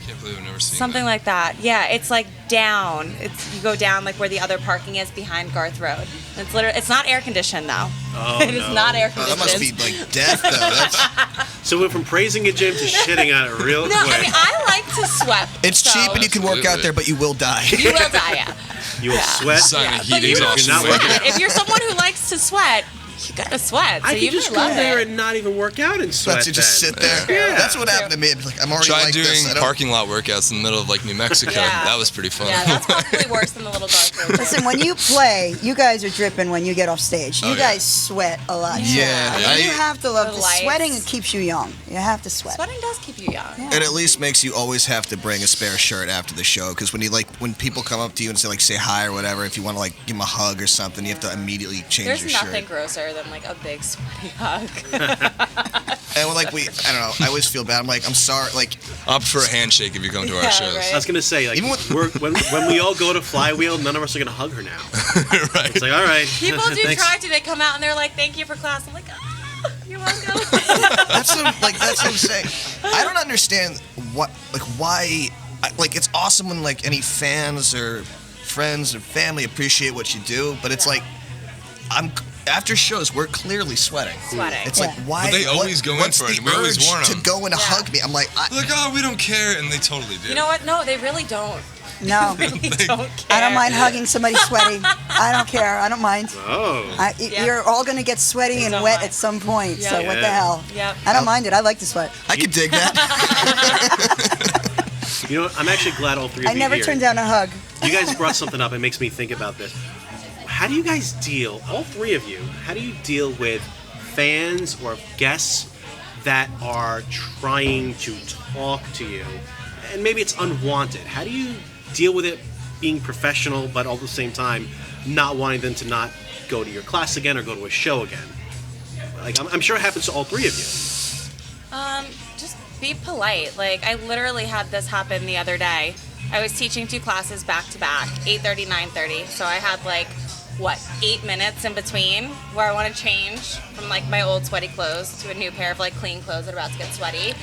Can't believe I've never seen Something like that. Yeah, it's like down. You go down like where the other parking is behind Garth Road. It's literally. It's not air conditioned though. Oh, It is not air Oh, that conditioned. must be like death, though. That's, So we're from praising a gym to shitting on it real No, quick. I mean I like to sweat. it's so cheap and you can work out there, but you will die. you will die. Yeah. You will sweat. Sign Yeah, of but heat you know, exhaustion. You're not working yeah, if you're someone who likes to sweat, you gotta sweat. So I you could just may go love there it. and not even work out and sweat. But to just then. sit there. Yeah. That's what happened to me. I'm like, I'm already Tried like doing this. I don't- parking lot workouts in the middle of like New Mexico. Yeah. That was pretty fun. Yeah, that's probably worse than the little Garth Road. Listen, when you play, you guys are dripping when you get off stage. You Oh, yeah. guys sweat a lot. Yeah, I mean, you have to love The the lights. sweating. It keeps you young. You have to sweat. Sweating does keep you young. Yeah. It at least makes you always have to bring a spare shirt after the show, because when people come up to you and say hi or whatever, if you want to like give them a hug or something, you have to immediately change There's your nothing shirt. grosser than like a big sweaty hug. And I don't know. I always feel bad. I'm like, I'm sorry. Like, I'll prefer a handshake if you come to our Yeah, shows. right. I was gonna say, like, Even with- when we all go to Flywheel, none of us are gonna hug her now. Right. It's like, all right. People do thanks. try to. They come out and they're like, "Thank you for class." I'm like, "Ah, you're welcome." that's what I'm saying. I don't understand why. It's awesome when like any fans or friends or family appreciate what you do, but it's like, after shows, we're clearly sweating. Sweating. It's like, Yeah. why? But they always go in what's for the it, and we always urge warn to them. go in to Yeah. hug me? I'm like, Like, oh, we don't care, and they totally do. You know what? No, they really don't. No, They don't care. I don't mind hugging somebody sweaty. I don't care. I don't mind. Oh. Yeah. You're all gonna get sweaty They and don't wet mind. at some point. Yeah. So what the Yeah. hell? Yep. I don't mind it. I like to sweat. I could dig that. You know what? I'm actually glad all three of I you never here. turn down a hug. You guys brought something up. It makes me think about this. How do you guys deal, all three of you, how do you deal with fans or guests that are trying to talk to you? And maybe it's unwanted. How do you deal with it being professional, but all at the same time not wanting them to not go to your class again or go to a show again? Like, I'm sure it happens to all three of you. Just be polite. Like, I literally had this happen the other day. I was teaching 2 classes back to back, 8:30, 9:30. So I had 8 minutes in between where I want to change from my old sweaty clothes to a new pair of clean clothes that are about to get sweaty.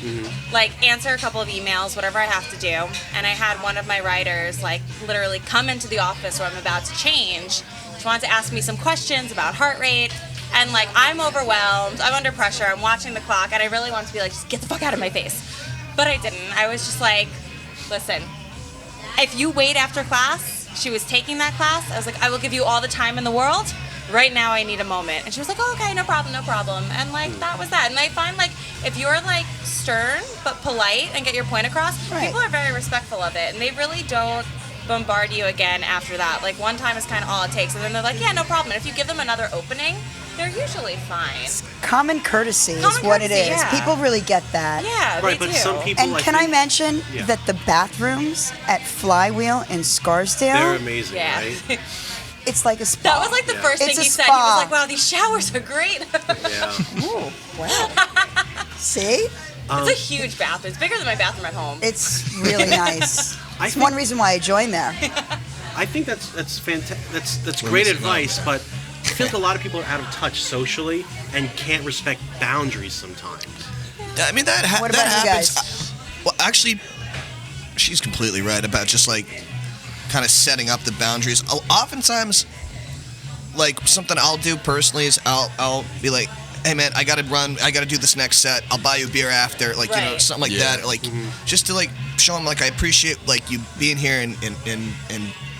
Answer a couple of emails, whatever I have to do. And I had one of my writers literally come into the office where I'm about to change. She wanted to ask me some questions about heart rate. And I'm overwhelmed, I'm under pressure, I'm watching the clock, and I really want to be just get the fuck out of my face. But I didn't. I was just listen, if you wait after class, she was taking that class, I was I will give you all the time in the world. Right now I need a moment. And she was oh, okay, no problem. And that was that. And I find if you're stern but polite and get your point across, Right. people are very respectful of it. And they really don't bombard you again after that. One time is kind of all it takes. And then they're yeah, no problem. And if you give them another opening, they're usually fine. Common courtesy is Common what it courtesy, is. yeah. People really get that. Yeah, Right, they but do. some people. And can I think, mention Yeah. that the bathrooms at Flywheel in Scarsdale, They're amazing, Yeah. right? it's like a spa. That was the Yeah. first thing It's a he said. He was spa. wow, these showers are great. Yeah. Ooh, wow. See? It's a huge bathroom. It's bigger than my bathroom at home. It's really nice. It's think- one reason why I joined there. I think that's fantastic. That's great advice, but I feel like a lot of people are out of touch socially and can't respect boundaries sometimes. Yeah, I mean that What that about you happens. guys? Well, actually, she's completely right about just like kind of setting up the boundaries. Oftentimes, like something I'll do personally is I'll be like, hey man, I gotta run, I gotta do this next set. I'll buy you a beer after, like you know, Right. something like that, like just to like show them like I appreciate like you being here and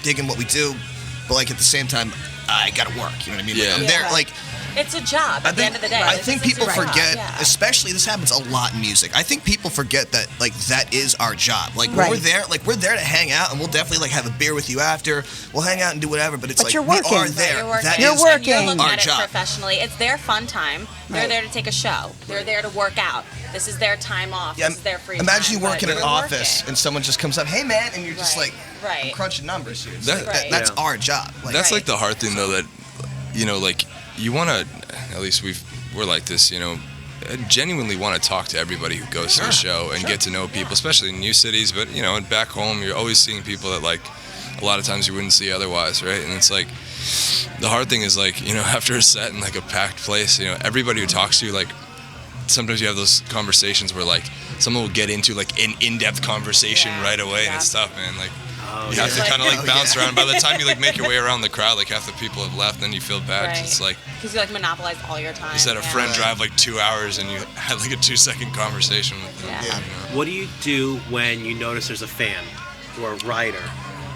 digging what we do, but like at the same time, I gotta work. You know what I mean? Yeah. Like, I'm there, Yeah. like. It's a job at the end of the day. I This think is people your job, forget, yeah. especially this happens a lot in music. I think people forget that like that is our job. Like Right. we're there to hang out, and we'll definitely like have a beer with you after. We'll hang out and do whatever. But it's But like you're we working. are Right, there. You're working. That You're is working. And you're looking our at it job. professionally. It's their fun time. They're Right. there to take a show. They're there to work out. This is their time off. Yeah, This is their free imagine time. you work in But an you're office working. and someone just comes up, hey man, and you're just Right. like Right. I'm crunching numbers here. It's That- like, Right. that's Yeah. our job. Like, That's Right. like the hard thing though, that like you want to, at least we're like this, genuinely want to talk to everybody who goes to a show and get to know people, especially in new cities. But and back home, you're always seeing people that like a lot of times you wouldn't see otherwise, right? And it's like the hard thing is like after a set in like a packed place, everybody who talks to you, like sometimes you have those conversations where like someone will get into like an in-depth conversation Yeah, right away, and it's yeah. tough, man. Like you have to kind of like bounce around. By the time you like make your way around the crowd, like half the people have left, then you feel bad. 'Cause it's like because you like monopolize all your time. you just had a yeah. friend drive like 2 hours and you had like a 2-second conversation with them. Yeah. What do you do when you notice there's a fan or a writer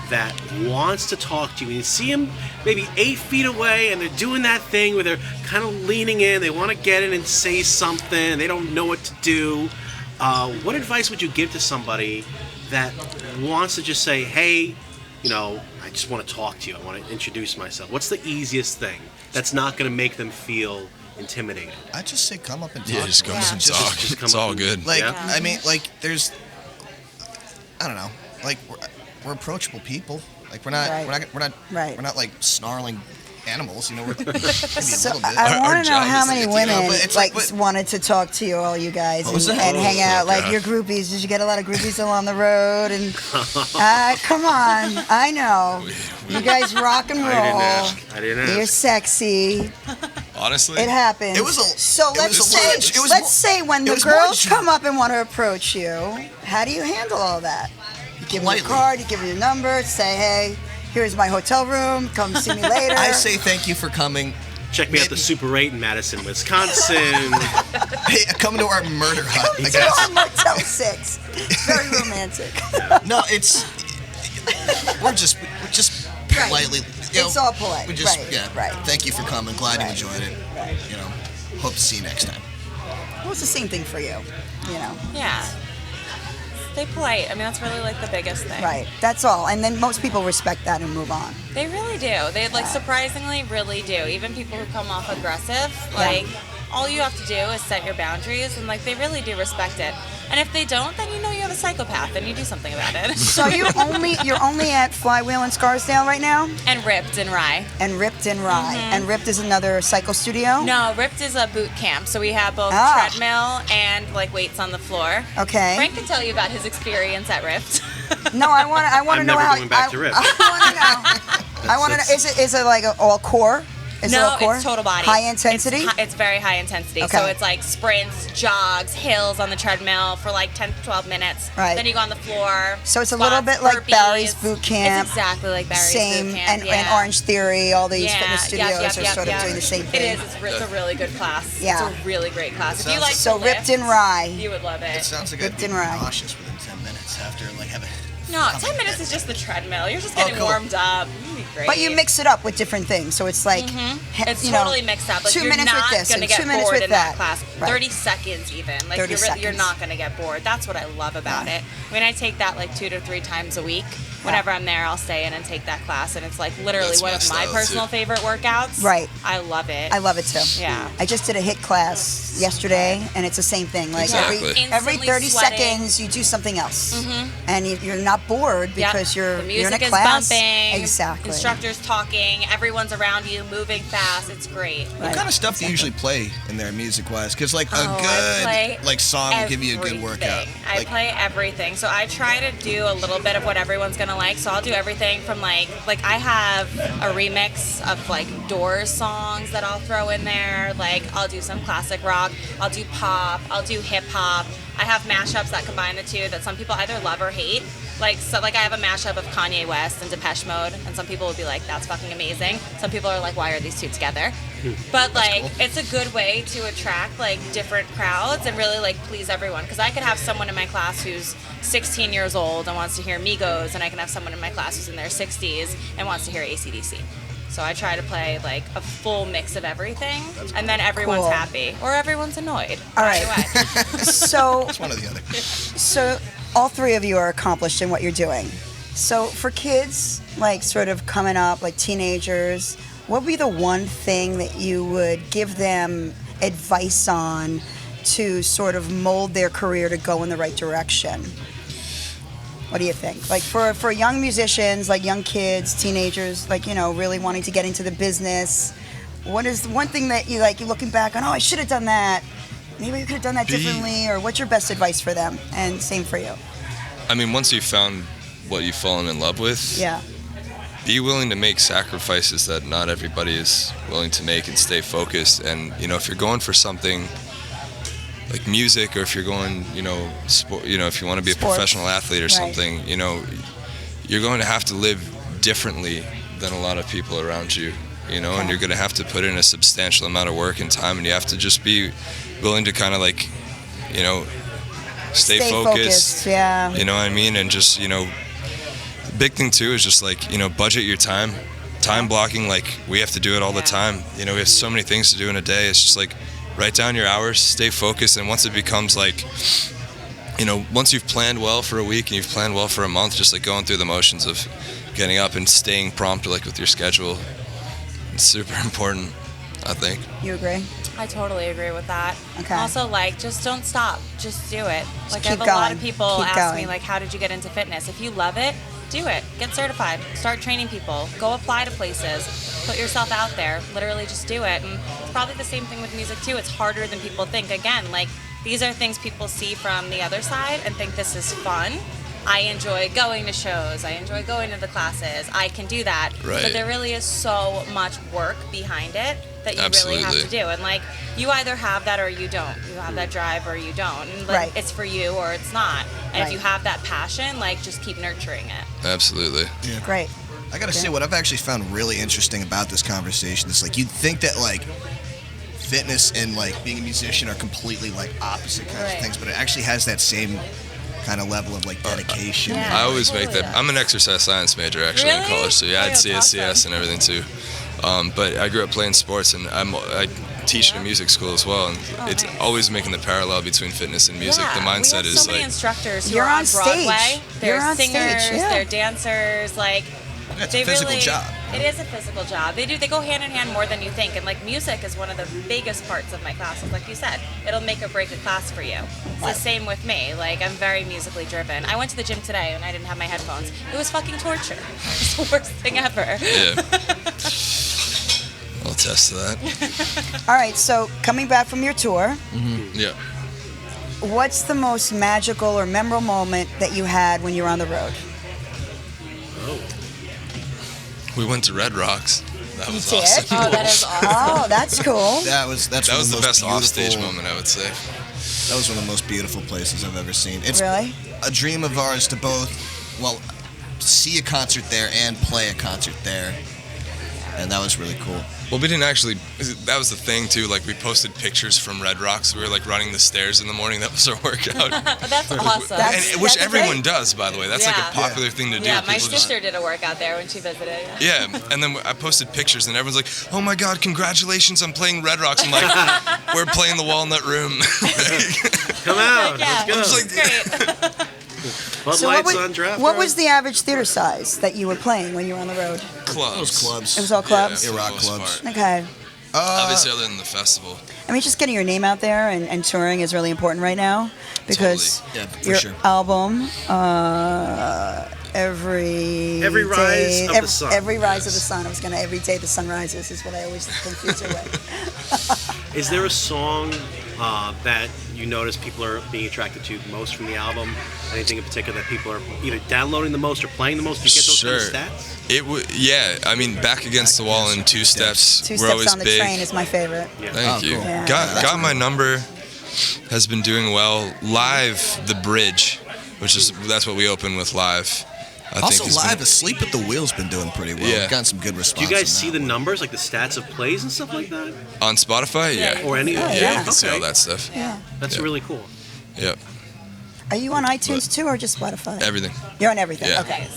that wants to talk to you and you see them maybe 8 feet away and they're doing that thing where they're kind of leaning in, they want to get in and say something, and they don't know what to do? What advice would you give to somebody that wants to just say, hey, I just want to talk to you, I want to introduce myself? What's the easiest thing that's not going to make them feel intimidated? I just say come up and talk. Yeah, just to come us. and Just- talk. just come It's up all and- good. Like, Yeah. I mean, like, I don't know, like, we're approachable people. Like, we're not Right. like snarling animals. We're maybe a So little bit. I Our want to know job how is to many get to women but it's like like- but- wanted to talk to you, all you guys, was and, that? and hang out, like gosh. your groupies. Did you get a lot of groupies along the road? And come on, I know you guys rock and roll. I didn't ask. You're sexy. Honestly, It happens. It was a- so it let's was a say little- it was let's more- say when it the was more girls than- come up and want to approach you, how do you handle all that? You give them a Politely. card, you give them your number, say, hey, here's my hotel room. Come see me later. I say thank you for coming. Check me out the Super 8 in Madison, Wisconsin. Hey, come to our murder hut. I Come guess. on, Motel 6. Very romantic. No, we're just Right. politely. It's all polite. We just Right, right. Thank you for coming. Glad Right. you enjoyed it. Right. Hope to see you next time. Well, it's the same thing for you. Yeah. Stay polite. I mean, that's really like the biggest thing. Right. That's all. And then most people respect that and move on. They really do. They like surprisingly really do. Even people who come off aggressive, like all you have to do is set your boundaries, and like they really do respect it. And if they don't, then you know you have a psychopath and you do something about it. So you're only at Flywheel in Scarsdale right now, And Ripped and Rye. and Ripped in Rye, and Ripped is another cycle studio. No, Ripped is a boot camp. So we have both Ah. treadmill and like weights on the floor. Okay. Frank can tell you about his experience at Ripped. No, I want to I'm know never how. going back to Ripped. I want to know. I want to know. Is it like all core? Is it all No, core? it's total body. High intensity. It's very high intensity. Okay. So it's like sprints, jogs, hills on the treadmill for like 10 to 12 minutes. Right. Then you go on the floor. So it's a little squats, bit like burpees. Barry's boot camp. It's exactly like Barry's Same, boot camp. and yeah. Orange Theory. All these Yeah, fitness studios are sort of doing the same It thing. is. It's a really good class. Yeah. It's a really great class. If you Sounds- like So to Ripped lift, in Rye. you would love It it. sounds like Ripped I'd be and Rye. nauseous within 10 minutes after like having. No, 10 minutes is just the treadmill. You're just getting cool. warmed up. You'll be great. But you mix it up with different things, so it's like It's you know, totally mixed up. Like 2 you're minutes not with this gonna and get 2 minutes bored with in that. class. Right. 30 seconds even. Like 30 you're seconds. not gonna get bored. That's what I love about it. I mean, I take that like 2 to 3 times a week, whenever I'm there, I'll stay in and take that class, and it's like literally That's one of my my style, personal too. favorite workouts. Right. I love it. I love it too. Yeah. I just did a HIIT class yesterday, and it's the same thing. Like Exactly. every Instantly 30 sweating. seconds, you do something else, and you're not bored Yep. because the you're in music a is class. bumping. Exactly. Instructors talking. Everyone's around you, moving fast. It's great. What kind of stuff do you usually play in there music-wise? Because like a I play good like song will give you a good workout. everything. I Like, play everything. So I try to do a little bit of what everyone's gonna like. So I'll do everything from like I have a remix of like Doors songs that I'll throw in there. Like I'll do some classic rock. I'll do pop. I'll do hip hop. I have mashups that combine the two that some people either love or hate. Like I have a mashup of Kanye West and Depeche Mode, and some people will be like, "That's fucking amazing." Some people are like, "Why are these two together?" But like, it's a good way to attract like different crowds and really like please everyone. Because I could have someone in my class who's 16 years old and wants to hear Migos, and I can have someone in my class who's in their 60s and wants to hear AC/DC. So I try to play like a full mix of everything, and then everyone's Cool. happy or everyone's annoyed. All right. Either way. So, it's one or the other. so all three of you are accomplished in what you're doing. So for kids, like sort of coming up, like teenagers, what would be the one thing that you would give them advice on to sort of mold their career to go in the right direction? What do you think? Like for young musicians, like young kids, teenagers, like, you know, really wanting to get into the business, what is the one thing that you like, you're looking back on, oh, I should have done that. Maybe you could have done that differently, or what's your best advice for them? And same for you. I mean, once you've found what you've fallen in love with, Yeah. be willing to make sacrifices that not everybody is willing to make, and stay focused. And you know, if you're going for something like music, or if you're going, you know, sport, you know, if you want to be a Sports. professional athlete or Right. something, you know, you're going to have to live differently than a lot of people around you, you know, and you're going to have to put in a substantial amount of work and time, and you have to just be willing to kind of like, you know, stay focused. Yeah. You know what I mean? And just, you know, the big thing too is just like, you know, budget your time. Time blocking, like we have to do it all the time. You know, we have so many things to do in a day. It's just like, write down your hours, stay focused, and once it becomes like, you know, once you've planned well for a week and you've planned well for a month, just like going through the motions of getting up and staying prompt like with your schedule. It's super important, I think. You agree? I totally agree with that. Okay. Also, like, just don't stop. Just do it. Like, I keep have a lot of going. people Keep ask going. me, like, how did you get into fitness? If you love it, do it. Get certified. Start training people. Go apply to places. Put yourself out there. Literally just do it. And it's probably the same thing with music, too. It's harder than people think. Again, like, these are things people see from the other side and think this is fun. I enjoy going to shows. I enjoy going to the classes. I can do that. Right. But there really is so much work behind it that you really have to Absolutely. do. And like, you either have that or you don't. You have that drive or you don't. And like, Right. it's for you or it's not. And Right. if you have that passion, like, just keep nurturing it. Absolutely. Great. I gotta say, what I've actually found really interesting about this conversation is like, you'd think that like fitness and like being a musician are completely like opposite kinds Right. of things, but it actually has that same kind of level of like dedication. Yeah. I always make totally that. does. I'm an exercise science major actually in Really? college, so yeah, I had Oh, that's CSCS awesome. and everything too. But I grew up playing sports, and I teach at a music school as well, and it's nice. always making the parallel between fitness and music. Yeah, The mindset we have is so many like, instructors who You're are on on stage. Broadway. They're You're on singers, stage, yeah. they're dancers, like It's they a physical really, job. It is a physical job. They go hand in hand more than you think. And like, music is one of the biggest parts of my classes. Like you said, it'll make or break a class for you. It's the same with me. Like, I'm very musically driven. I went to the gym today and I didn't have my headphones. It was fucking torture. It's the worst thing ever. yeah. I'll attest to that. All right, so coming back from your tour, Yeah. what's the most magical or memorable moment that you had when you were on the road? We went to Red Rocks. That was did? awesome. Oh, that is awesome. Oh, that's cool. That was That one was of the most best offstage beautiful- moment, I would say. That was one of the most beautiful places I've ever seen. It's Really? a dream of ours to both, well, see a concert there and play a concert there, and that was really cool. Well, we didn't actually. That was the thing too. Like, we posted pictures from Red Rocks. We were like running the stairs in the morning. That was our workout. That's awesome. That's- and which great. everyone does, by the way. That's like Yeah. a popular thing to do. yeah, my People just- sister did a workout there when she visited. Yeah, and then I posted pictures, and everyone's like, "Oh my God, congratulations! I'm playing Red Rocks." I'm like, "We're playing the Walnut Room." Come out. Yeah, Let's go. It's like- great. Bud So Light's on draft. what was the average theater size that you were playing when you were on the road? Clubs. Those clubs. It was all clubs? Yeah, for the rock most clubs. part. Okay. Obviously, other than the festival. I mean, just getting your name out there and touring is really important right now because Totally. Yeah, for your sure. album, every Rise day, of the Sun. Every rise of the sun. I was gonna every day the sun rises is what I always confuse it with. Is there a song that you notice people are being attracted to most from the album? Anything in particular that people are either downloading the most or playing the most? Do you get those kind of stats? It would, yeah. I mean, Back Against the Wall and Two Steps. Two We're Steps always on the big. Train is my favorite. Yeah. Thank you. cool. Yeah. Got my number. Has been doing well. Live, The Bridge, that's what we open with live. I Also, think live, Asleep at the Wheel's been doing pretty well. Yeah. We've gotten some good Do response. you guys on see that the one. numbers, like the stats of plays and stuff like that? on Spotify. Yeah. Or any? Yeah, yeah. you can see all Okay. that stuff. Yeah. That's Yeah. really cool. Yep. Are you on iTunes too or just Spotify? Everything. You're on everything. Yeah. Okay.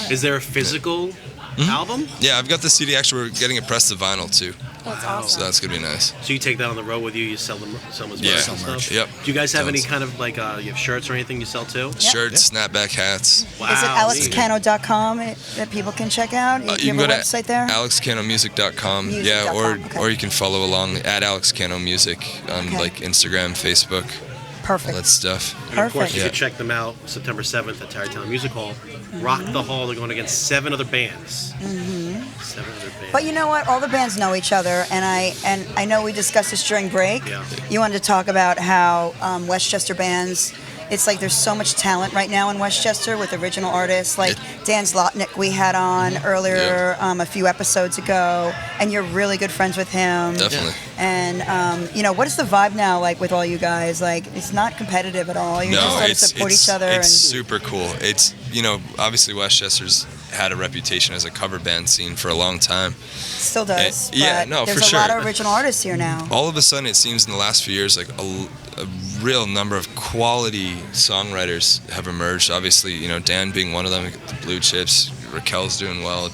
Is there a physical album? Yeah, I've got the CD. Actually, we're getting it pressed to vinyl too, That's so awesome. that's gonna be nice. So you take that on the road with you, you sell them as Yeah. merch Sell and merch. stuff? Yep. Do you guys have any Tons. kind of like, you have shirts or anything you sell too? Shirts, snapback hats. Wow. Is it neat. alexcano.com that people can check out? You you can have go a to website there? alexcanomusic.com. Music.com, Yeah, okay. or you can follow along at alexcanomusic on Okay. like Instagram, Facebook, all Perfect. that stuff. And of course, Perfect. you Yeah. can check them out September 7th at Tarrytown Music Hall. Rock the Hall. They're going against 7 other bands. 7 other bands. But you know what? All the bands know each other, and I know we discussed this during break. Yeah. You wanted to talk about how Westchester bands. It's like there's so much talent right now in Westchester with original artists like Dan Zlotnick we had on earlier a few episodes ago, and you're really good friends with him. Definitely. And what is the vibe now like with all you guys? Like it's not competitive at all. You just No, sort of it's support each other. It's and super cool. It's obviously Westchester's had a reputation as a cover band scene for a long time. still does. yeah, but no, there's for a lot sure. of original artists here now. All of a sudden, it seems in the last few years like a real number of quality songwriters have emerged. Obviously, Dan being one of them, the Blue Chips, Raquel's doing well.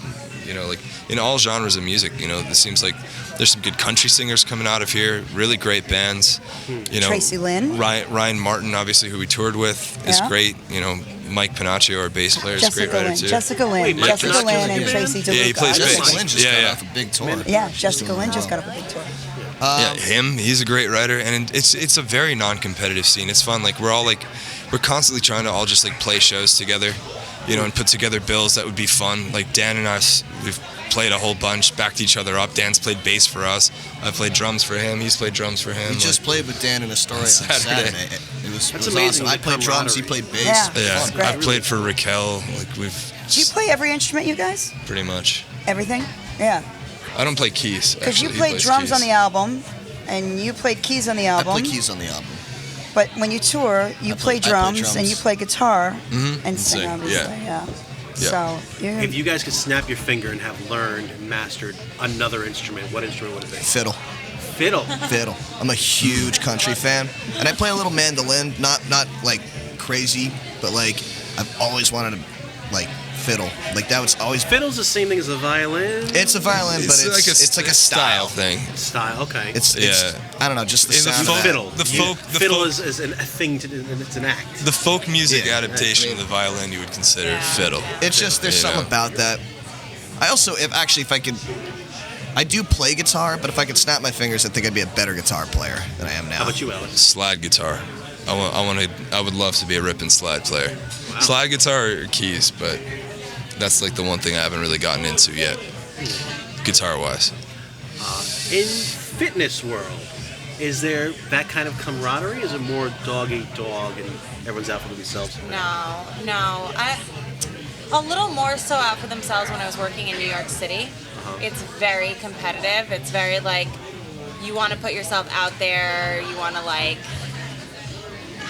Like in all genres of music, it seems like there's some good country singers coming out of here, really great bands. Tracy Lynn. Ryan Martin, obviously, who we toured with, is Yeah. great. Mike Panaccio, our bass player, is a great writer too. Jessica Lynn, Wait, Mike Jessica Panaccio's Lynn, a and good Tracy band? DeLuca. Yeah, he plays Jessica bass. Lynn just Yeah, got yeah. off a big tour. Yeah, Jessica Lynn just got up a big tour. Yeah, him. He's a great writer, and it's a very non-competitive scene. It's fun. Like we're constantly trying to all just like play shows together, and put together bills that would be fun. Like Dan and us, we've played a whole bunch, backed each other up. Dan's played bass for us. I played drums for him. He's played drums for him. We just played with Dan in Astoria on Saturday. Saturday. It was That's it was amazing, awesome. I the played drums, he camaraderie. played bass. Yeah. It was yeah. fun. great. I played for Raquel. Like Do you play every instrument, you guys? pretty much. Everything? Yeah. I don't play keys. Because you actually. He played plays drums keys. on the album, and you played keys on the I album. play keys on the album. But when you tour, you play I play drums, and you play guitar and sing, sing, obviously. yeah. Yeah. So If you guys could snap your finger and have learned and mastered another instrument, what instrument would it be? Fiddle. Fiddle. Fiddle. I'm a huge country fan, and I play a little mandolin. Not like crazy, but like I've always wanted to like fiddle. Like that was always. Fiddle's the same thing as a violin. It's a violin, but it's like a style thing. Style. Okay. It's I don't know, just the It's a sound folk- of fiddle. The You- folk. The fiddle folk. is a thing and it's an act. The folk music Yeah. adaptation of the violin you would consider fiddle. It's just there's something about that. I also, if I could, I do play guitar, but if I could snap my fingers, I think I'd be a better guitar player than I am now. How about you, Alex? Slide guitar. I would love to be a rip and slide player. Slide guitar or keys, but that's like the one thing I haven't really gotten into yet, guitar wise. In fitness world, is there that kind of camaraderie? Is it more dog eat dog and everyone's out for themselves? No. A little more so out for themselves when I was working in New York City. It's very competitive. It's very like you want to put yourself out there. You want to like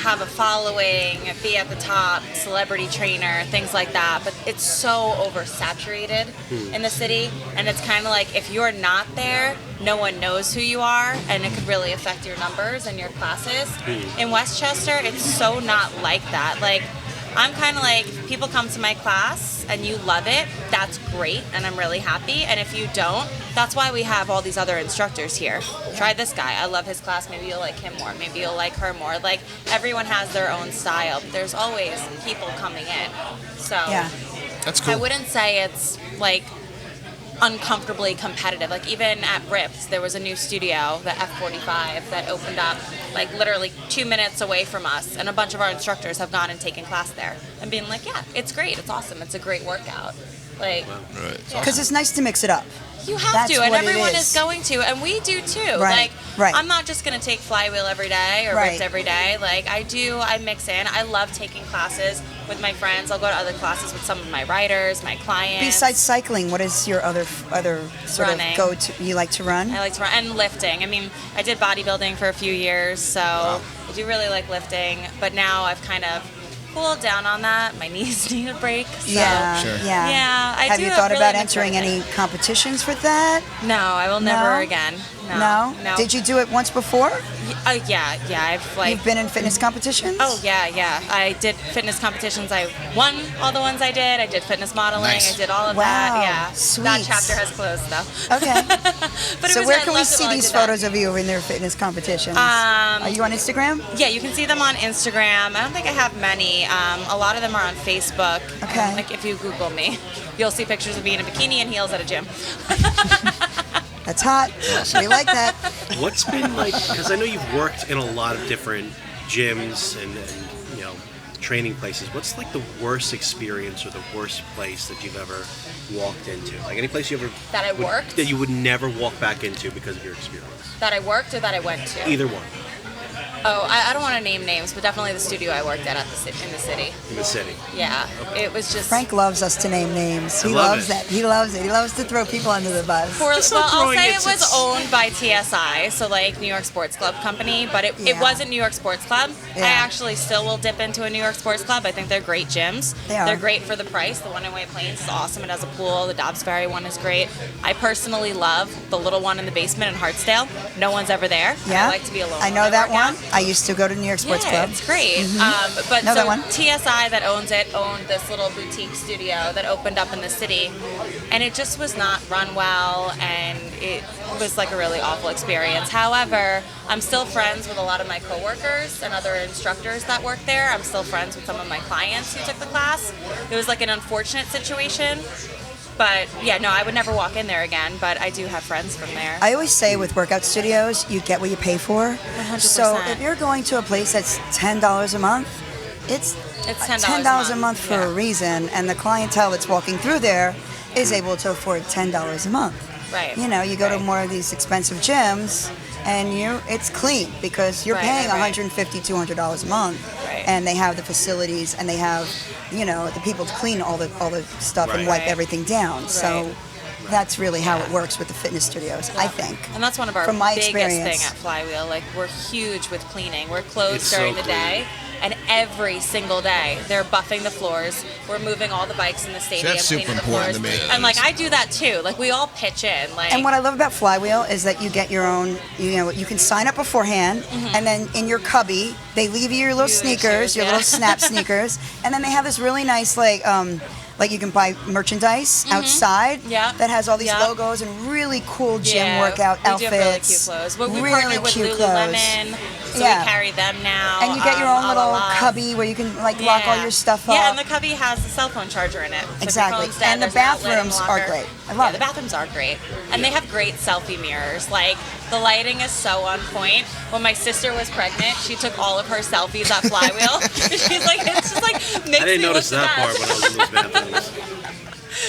have a following, be at the top, celebrity trainer, things like that. But it's so oversaturated in the city, and it's kind of like if you're not there, no one knows who you are, and it could really affect your numbers and your classes. In Westchester, it's so not like that. Like I'm kind of like people come to my class and you love it, that's great, and I'm really happy. And if you don't, that's why we have all these other instructors here. Try this guy. I love his class. Maybe you'll like him more. Maybe you'll like her more. Like, everyone has their own style. But there's always people coming in. So Yeah. That's cool. I wouldn't say it's like uncomfortably competitive. Like, even at Rips, there was a new studio, the F45, that opened up like literally 2 minutes away from us, and a bunch of our instructors have gone and taken class there and being like, yeah, it's great, it's awesome, it's a great workout. Like, Right. Because it's nice to mix it up. you have That's to, and what it everyone is. is going to, and we do too. Right, Like, right. I'm not just gonna take Flywheel every day or Right. Ripped every day. Like, I mix in. I love taking classes with my friends. I'll go to other classes with some of my riders, my clients. Besides cycling, what is your other sort Running. of go-to? You like to run? I like to run and lifting. I mean, I did bodybuilding for a few years, so I do really like lifting. But now I've kind of cooled down on that. My knees need a break. So. Yeah, Sure. yeah. Yeah, I Have do you have thought really about mixed entering everything. any competitions for that? No, I will never No? again. No? No. Did you do it once before? Yeah. I've like. You've been in fitness competitions? Oh yeah. I did fitness competitions. I won all the ones I did. I did fitness modeling. Nice. I did all of Wow, that. Yeah. sweet. That chapter has closed though. Okay. But it So was, where I can we loved it see while I these did that. photos of you in their fitness competitions? Are you on Instagram? Yeah, you can see them on Instagram. I don't think I have many. A lot of them are on Facebook. Okay. Like, if you Google me, you'll see pictures of me in a bikini and heels at a gym. That's hot. We like that. What's been like, because I know you've worked in a lot of different gyms and you know, training places. What's like the worst experience or the worst place that you've ever walked into? Like, any place you ever That I would- worked? that you would never walk back into because of your experience? That I worked or that I went to? Either one. Oh, I don't want to name names, but definitely the studio I worked at in the city. In the city. Yeah, it was just. Frank loves us to name names. He I love loves it. that. He loves it. He loves to throw people under the bus. Well, It's not I'll throwing say it, it was it's- owned by TSI, so like New York Sports Club Company, but it Yeah. wasn't New York Sports Club. Yeah. I actually still will dip into a New York Sports Club. I think they're great gyms. They are. They're great for the price. The one in White Plains is awesome. It has a pool. The Dobbsbury one is great. I personally love the little one in the basement in Hartsdale. No one's ever there. Yeah. I like to be alone. I know when that work one. out. I used to go to New York Sports Yeah, Club. it's great. But Know so that one. TSI that owns it owned this little boutique studio that opened up in the city, and it just was not run well, and it was like a really awful experience. However, I'm still friends with a lot of my coworkers and other instructors that work there. I'm still friends with some of my clients who took the class. It was like an unfortunate situation. But yeah, no, I would never walk in there again, but I do have friends from there. I always say with workout studios, you get what you pay for. 100%. So if you're going to a place that's $10 a month, it's $10 a month for a yeah. reason, and the clientele that's walking through there is able to afford $10 a month. Right. You know, you go to Right. more of these expensive gyms, and it's clean because you're Right, paying right, right. $150, $200 a month, Right. and they have the facilities and they have, you know, the people to clean all the stuff and Right. wipe Right. everything down. So Right. that's really how it Yeah. works with the fitness studios, I think. And that's one of our From my biggest experience. thing at Flywheel. Like, we're huge with cleaning. We're closed It's so during the clean. day, and every single day they're buffing the floors. We're moving all the bikes in the stadium, that's super cleaning the important floors. to me. And like, I do that too. Like, we all pitch in. Like, And what I love about Flywheel is that you get your own, you know, you can sign up beforehand, and then in your cubby, they leave you your little You sneakers, shoes, your yeah. little snap sneakers, and then they have this really nice, like you can buy merchandise outside Yeah. that has all these Yeah. logos and really cool gym yeah, workout we outfits. do have really cute clothes. But we really partner with cute clothes. Lululemon, so Yeah. we carry them now. And you get your own a little la. cubby where you can like lock all Yeah. your stuff up. Yeah, and the cubby has a cell phone charger in it. So if your Exactly. phone's dead, And the there's an outlet in the bathrooms are locker. great. I love yeah, it. the bathrooms are great. And they have great selfie mirrors. Like, the lighting is so on point. When my sister was pregnant, she took all of her selfies at Flywheel. She's like, it's just like, makes I didn't me notice look that the part best. when I was in those bathrooms.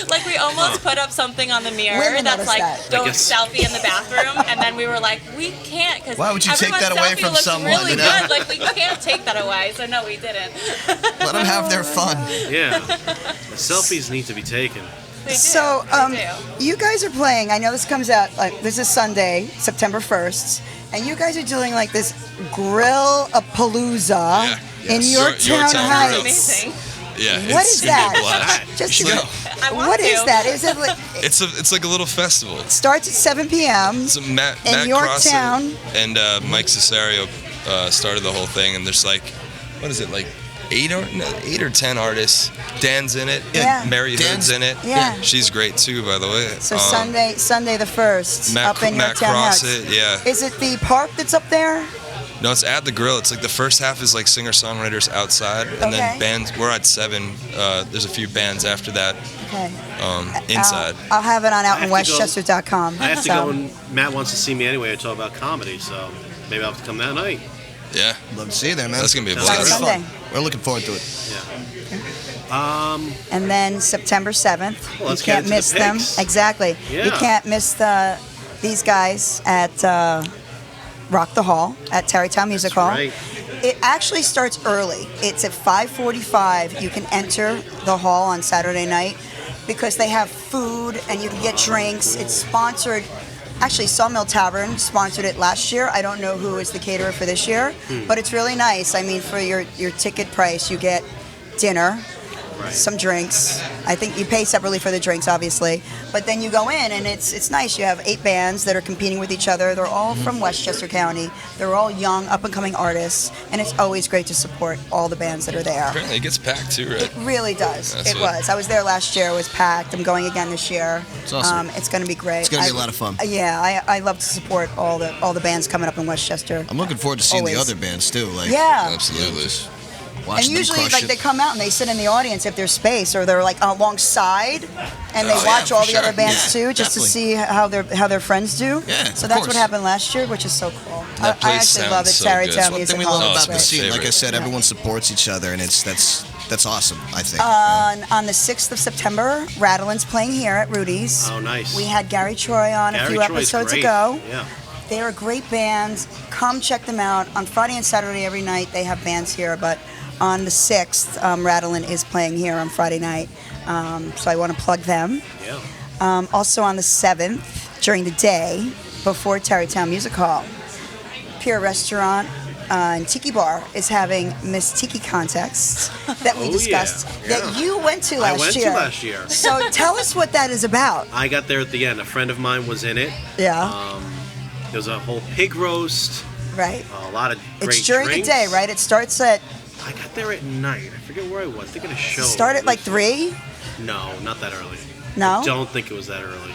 Like, we almost put up something on the mirror Women that's notice like, that. don't guess- selfie in the bathroom. And then we were like, we can't, because Why would you take that away from looks someone, really you know? good. Like, we can't take that away. So no, we didn't. Let them have their fun. Yeah. The selfies need to be taken. They do. So, They do. you guys are playing. I know this comes out like this is Sunday, September 1st, and you guys are doing like this grill a palooza Yeah. in Yes. Yorktown Yorktown Heights. Grill. Amazing. Yeah, What it's is gonna that? be a blast. Just You should go. I want what is to. that? Is it like It's like a little festival. starts at 7 p.m. So Matt In Cross Yorktown. and Mike Cesario started the whole thing, and there's like, what is it, like 8 or 10 artists. Dan's in it. Yeah. Mary Hood's in it. Yeah. She's great too, by the way. So Sunday the 1st, Matt, up in your Matt townhouse. Crossett, yeah. Is it the park that's up there? No, it's at the grill. It's like the first half is like singer-songwriters outside, and Okay. then bands. We're at 7. There's a few bands after that Okay. inside. I'll have it on I have to go- outinwestchester.com. I have to go, and Matt wants to see me anyway. I talk about comedy, so maybe I'll have to come that night. Yeah, Love to see you there, man. that's gonna be a That's blast. gonna be Sunday. fun. We're looking forward to it. And then September 7th, Well, you let's get can't into the miss them. picks. Exactly. Yeah. You can't miss these guys at Rock the Hall at Tarrytown Music Hall. right. It actually starts early. It's at 5:45. You can enter the hall on Saturday night because they have food and you can get drinks. It's sponsored. Actually, Sawmill Tavern sponsored it last year. I don't know who is the caterer for this year, but it's really nice. I mean, for your ticket price, you get dinner, some drinks. I think you pay separately for the drinks, obviously, but then you go in and it's nice. You have 8 bands that are competing with each other. They're all from Westchester County. They're all young, up-and-coming artists, and it's always great to support all the bands that are there. Apparently, it gets packed too, right? It really does. That's It what- was. I was there last year. It was packed. I'm going again this year. It's awesome. It's going to be great. It's gonna be a lot of fun. Yeah, I love to support all the bands coming up in Westchester. I'm looking forward to seeing the Always. other bands too. Like, Yeah. Absolutely. watch And them usually, crush like, it. they come out and they sit in the audience if there's space, or they're like alongside, and they Oh, yeah, watch for all the sure. other bands Yeah, too, just definitely. to see how their friends do. Yeah, So of that's course. what happened last year, which is so cool. That I place actually love it. sounds so good. Tarrytown That's One Music thing we Hall. love Oh, about it's the my scene, like I favorite. said, everyone supports each other, and that's awesome. I think. On the 6th of September, Rattlin's playing here at Rudy's. Oh, nice. We had Gary Troy on a Gary few Troy's episodes great. ago. Yeah. They're a great band. Come check them out. On Friday and Saturday every night they have bands here, but on the 6th, Rattlin is playing here on Friday night. So I want to plug them. Yeah. Also on the 7th, during the day, before Tarrytown Music Hall, Pier Restaurant and Tiki Bar is having Miss Tiki contests that we Oh, discussed yeah. that you went to I last went year. to last year. So tell us what that is about. I got there at the end. A friend of mine was in it. Yeah, There was a whole pig roast, right. a lot of great It's during drinks. the day, right? It starts at I got there at night. I forget where I was. I think at a show. start at like 3. No, not that early. No? I don't think it was that early.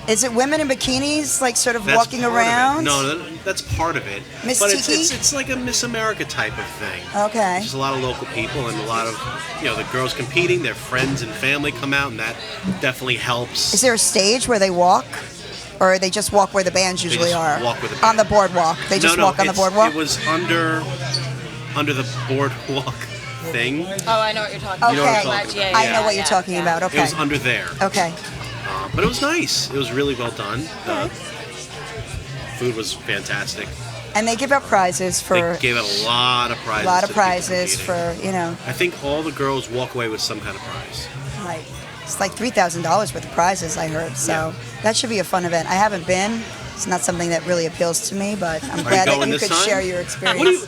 Is it women in bikinis, like sort of That's walking part of it. around? No, that's part of it. Miss but Tiki? it's like a Miss America type of thing. Okay. Just a lot of local people and a lot of, the girls competing, their friends and family come out, and that definitely helps. Is there a stage where they walk, or they just walk where the bands usually just are? walk where the on the band- boardwalk. They just walk on the it's- boardwalk. It was under the boardwalk thing. Oh, I know what you're talking Okay. You know what I'm about. talking Yeah, about. I know what you're yeah, talking yeah. about. Okay. It was under there. Okay. But it was nice. It was really well done. The food was fantastic. And they give out prizes for They gave out a lot of prizes. a lot to of the people prizes competing. for I think all the girls walk away with some kind of prize. like it's like $3,000 worth of prizes. I heard. So Yeah. that should be a fun event. I haven't been. It's not something that really appeals to me, but I'm Are you glad that going you this could time? share your experience. What do you?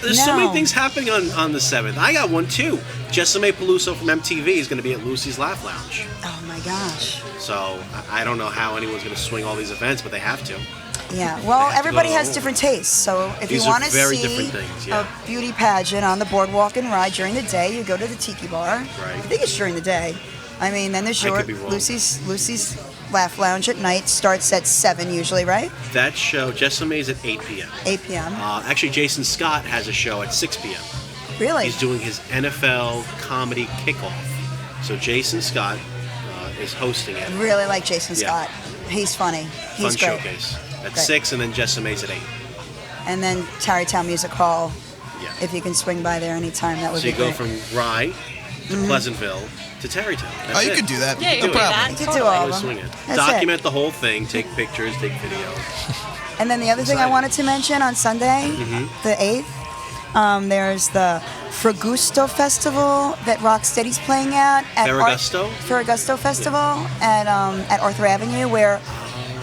There's so many No. things happening on the 7th. I got one too. Jessime Peluso from MTV is going to be at Lucy's Laugh Lounge. Oh my gosh. So I don't know how anyone's going to swing all these events, but they have to. Yeah, well, have to everybody go has home. different tastes. So if These you are want to very see different things, yeah. a beauty pageant on the boardwalk and ride during the day, you go to the Tiki Bar. Right. I think it's during the day. I mean, then there's I your could be wrong. Lucy's Laugh Lounge at night. Starts at 7 usually, right? That show, Jessime's at 8 p.m. 8 p.m. Actually, Jason Scott has a show at 6 p.m. Really? He's doing his NFL comedy kickoff. So Jason Scott is hosting it. Really like Jason Yeah. Scott. He's funny. He's Fun great. showcase at Great. 6, and then Jessime's at 8. And then Tarrytown Music Hall. Yeah. If you can swing by there anytime, that would So be you go great. from Rye to Pleasantville to Tarrytown. That's Oh, you it. could do that. Yeah, you no can do problem. that. You could do Totally. all Really of them. swing it. That's Document the whole thing. Take pictures. Take video. And then the other thing I wanted to mention on Sunday, Mm-hmm. the 8th, there's the Fragusto Festival that Rocksteady's playing at Ferragusto? Ferragusto Festival at Arthur Avenue, where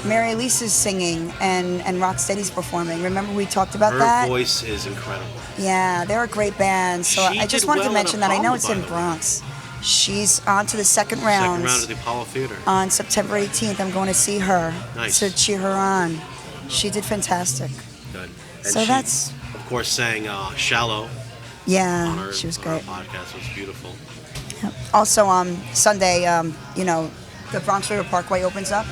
Mary Elise is singing and Rocksteady's performing. Remember we talked about Her that? voice is incredible. Yeah, they're a great band. So She I just did wanted well to in mention that. I know Apollo, it's by in the way. Bronx. She's on to the second round. Second round at the Apollo Theater. On September 18th, I'm going to see her Nice. to cheer her on. She did fantastic. Good. And So she, that's of course, sang "Shallow" Yeah, on our, she was on our great. podcast. It was beautiful. Also, Sunday, the Bronx River Parkway opens up,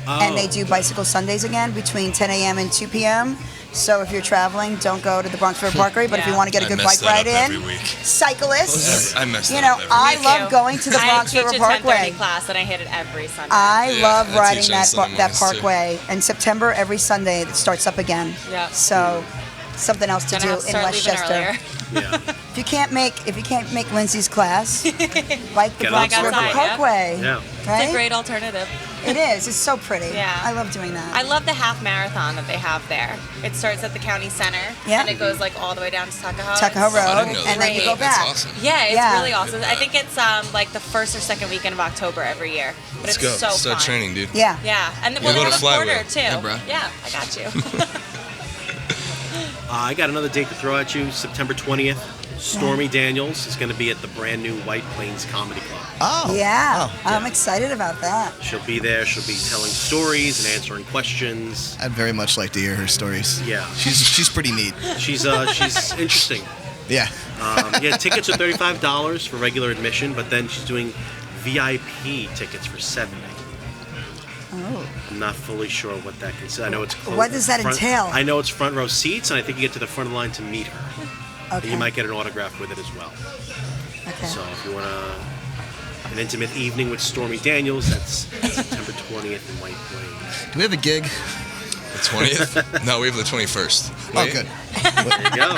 and they do Bicycle Sundays again between 10 a.m. and 2 p.m. So if you're traveling, don't go to the Bronx River Parkway. But if you want to get a good bike ride in, cyclists, I messed you that know, up I Me love too. going to the Bronx River I teach a Parkway. 10:30 class, and I hit it every Sunday. I Yeah, love I riding teach on that Sunday that mornings, too. parkway. In September, every Sunday, it starts up again. Yeah. So something else to Gonna do have to in start leaving Westchester. earlier. Yeah. If you can't make Lindsay's class, bike the Get Bronx outside. River Yeah. Parkway. Yeah. Right? It's a great alternative. It is. It's so pretty. Yeah. I love doing that. I love the half marathon that they have there. It starts at the county center, Yeah. and it goes like all the way down to Tuckahoe. Tuckahoe It's- Road, I didn't know and that. then you go That's back. awesome. Yeah, it's Yeah. really awesome. Look at I that. think it's like the first or second weekend of October every year. But Let's it's go. so Start fun. training, dude. Yeah. Yeah, and We'll they go have to a quarter Flywheel. too. Yeah, bro. Yeah, I got you. I got another date to throw at you. September 20th. Stormy Daniels is going to be at the brand new White Plains Comedy Club. Oh. Yeah. Oh, I'm excited about that. She'll be there. She'll be telling stories and answering questions. I'd very much like to hear her stories. Yeah. She's pretty neat. She's interesting. Yeah. Yeah, tickets are $35 for regular admission, but then she's doing VIP tickets for $70. Oh. I'm not fully sure what that consists. I know it's close. What does that entail? I know it's front row seats, and I think you get to the front of the line to meet her. Okay. You might get an autograph with it as well. Okay. So if you want an intimate evening with Stormy Daniels, that's September 20th in White Plains. Do we have a gig? The 20th? No, we have the 21st. Oh, Wait. good. There you go.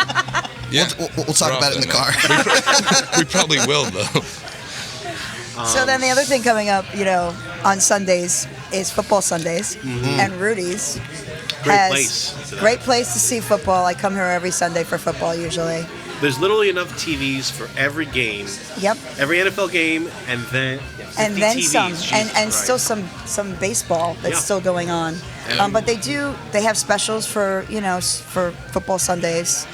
Yeah. We'll talk We're about off it in the that car. We probably will, though. So then the other thing coming up, on Sundays is football Sundays, and Rudy's Great has place. great place to see football. I come here every Sunday for football usually. There's literally enough TVs for every game, Yep. every NFL game, and then 50 Then TVs. some, Jesus and Christ. still some baseball that's Yeah. still going on. But they have specials for for football Sundays.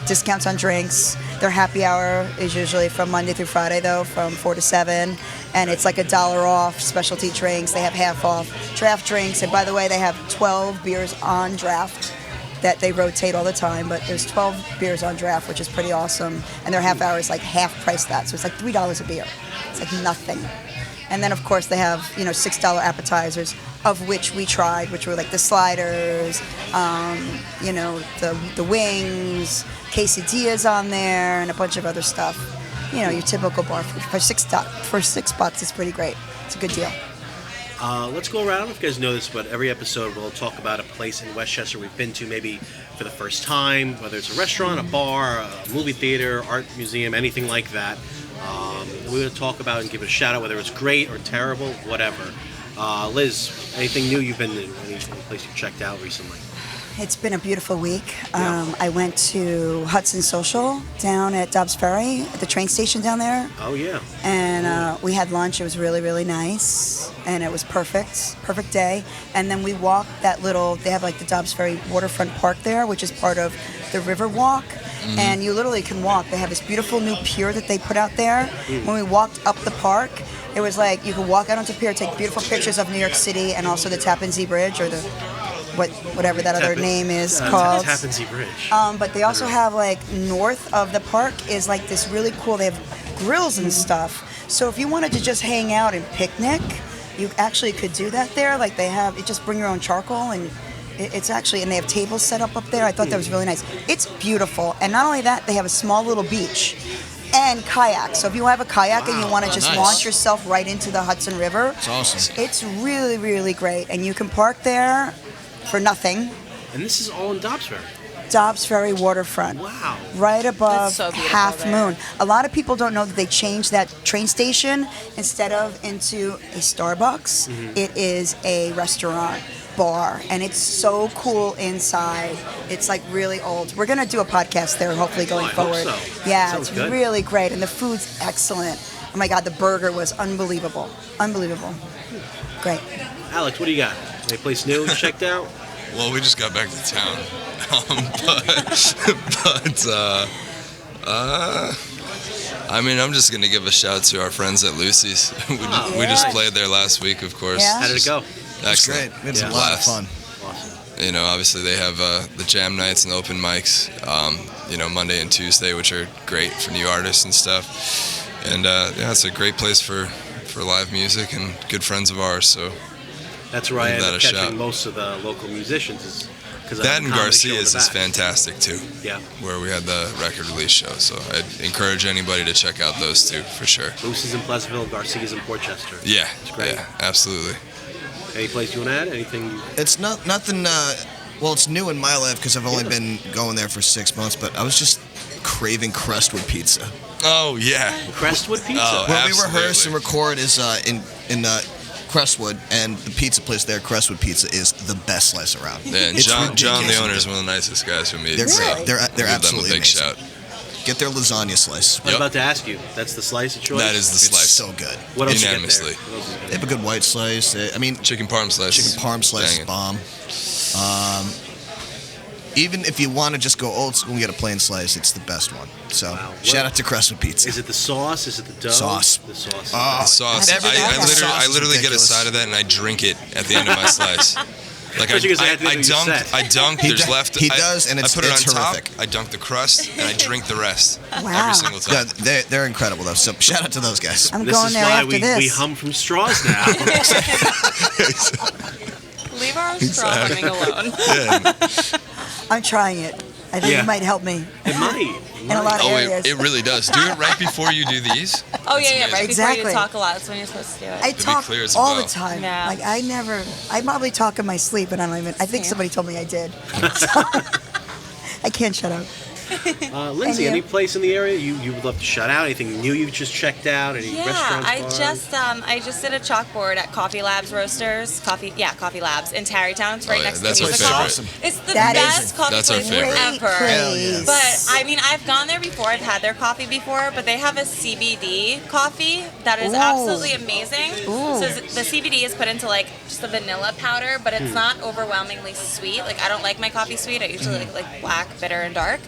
Discounts on drinks. Their happy hour is usually from Monday through Friday though, from 4 to 7, and it's like $1 off specialty drinks. They have half off draft drinks, and by the way, they have 12 beers on draft that they rotate all the time, but there's 12 beers on draft, which is pretty awesome. And their half hour is like half price that, so it's like $3 a beer. It's like nothing. And then of course they have $6 appetizers, of which we tried, which were like the sliders, the wings, quesadillas on there, and a bunch of other stuff. Your typical bar food for $6. It's pretty great. It's a good deal. Let's go around. I don't know if you guys know this, but every episode we'll talk about a place in Westchester we've been to maybe for the first time, whether it's a restaurant, a bar, a movie theater, art museum, anything like that. We're going to talk about and give it a shout out, whether it's great or terrible, whatever. Liz, anything new you've been in? Any place you've checked out recently? It's been a beautiful week. Yeah. I went to Hudson Social down at Dobbs Ferry, at the train station down there. Oh, yeah. And we had lunch. It was really, really nice. And it was perfect day. And then we walked they have like the Dobbs Ferry waterfront park there, which is part of the River Walk. Mm-hmm. And you literally can walk. They have this beautiful new pier that they put out there. When we walked up the park, it was like you could walk out onto the pier, take beautiful pictures of New York City and also the Tappan Zee Bridge, or the whatever that other name is called. Tappan Zee Bridge. But they also have like north of the park is like this really cool. They have grills and stuff. So if you wanted to just hang out and picnic, you actually could do that there. Like you just bring your own charcoal, and it's actually, and they have tables set up there. I thought that was really nice. It's beautiful, and not only that, they have a small little beach and kayak. So if you have a kayak and you want to just nice. launch yourself right into the Hudson River, It's awesome. it's really, really great, and you can park there for nothing. And this is all in Dobbs Ferry. Dobbs Ferry waterfront. Wow. Right above It's so beautiful Half there. Moon. A lot of people don't know that they changed that train station instead of into a Starbucks. It is a restaurant bar, and it's so cool inside. It's like really old. We're gonna do a podcast there, hopefully going I hope forward. so. Yeah, Sounds it's good. really great, and the food's excellent. Oh my God, the burger was unbelievable. Unbelievable. Great. Alex, what do you got? Any place new you checked out? Well, we just got back to town. I mean, I'm just going to give a shout to our friends at Lucy's. we just played there last week, of course. Yeah? How did it go? It's Excellent. great. We had a Yeah. lot of fun. Awesome. obviously they have the jam nights and the open mics, Monday and Tuesday, which are great for new artists and stuff. And it's a great place for live music and good friends of ours. So that's where I give end that up a catching shot. most of the local musicians. That and Garcia's is fantastic too. Yeah. Where we had the record release show. So I'd encourage anybody to check out those two for sure. Lucy's in Pleasantville, Garcia's in Portchester. Yeah. It's great. Yeah, absolutely. Any place you want to add? Anything? It's nothing. Well, it's new in my life because I've only been going there for 6 months. But I was just craving Crestwood pizza. Oh yeah. Crestwood pizza. Oh, Where absolutely. we rehearse and record is in Crestwood, and the pizza place there, Crestwood Pizza, is the best slice around. Yeah, and It's John, the ridiculous. owner, is one of the nicest guys we meet. They're so great. They're we'll give absolutely them a big amazing. shout. Get their lasagna slice. I was about to ask you. That's the slice of choice? That is the It's slice. so good. What else Unanimously. You get there? What else you They have a good white slice. Chicken parm slice. Chicken parm slice is Banging. bomb. Even if you want to just go old school and get a plain slice, it's the best one. So Wow. shout out to Crestwood Pizza. Is it the sauce? Is it the dough? Sauce. The sauce. Oh, The sauce. I've never I had that. Sauce I is literally get a ridiculous. side of that and I drink it at the end of my slice. Like Thought you were gonna say at the end of your set. I dunk. He There's do- left. he I- does, and it's- I put it on it's top. horrific. I dunk the crust and I drink the rest Wow. every single yeah, time. they're incredible though. So shout out to those guys. I'm This going is there why after we this. hum from straws now. Leave our straw humming alone. Yeah. I'm trying it. I think Yeah. it might help me It might. in a lot of Oh, areas. it really does. Do it right before you do these. Oh yeah, amazing. right before Exactly. you talk a lot. That's when you're supposed to do it. I be talk clear as a all the bell. time. Yeah. Like I probably talk in my sleep, and I don't even. I think Yeah. somebody told me I did. So, I can't shut up. Lindsay, And any you? place in the area you would love to shout out? Anything new you've just checked out? Any Yeah, restaurants? I bars? just did a chalkboard at Coffee Labs Roasters. Coffee Labs in Tarrytown. It's right Oh, yeah, next that's to my Music Hall. favorite. It's the That is- best coffee That's our place favorite. Great ever. place. But I mean, I've gone there before. I've had their coffee before, but they have a CBD coffee that is Ooh. absolutely amazing. Ooh. So the CBD is put into like just a vanilla powder, but it's not overwhelmingly sweet. Like I don't like my coffee sweet. I usually like black, bitter, and dark.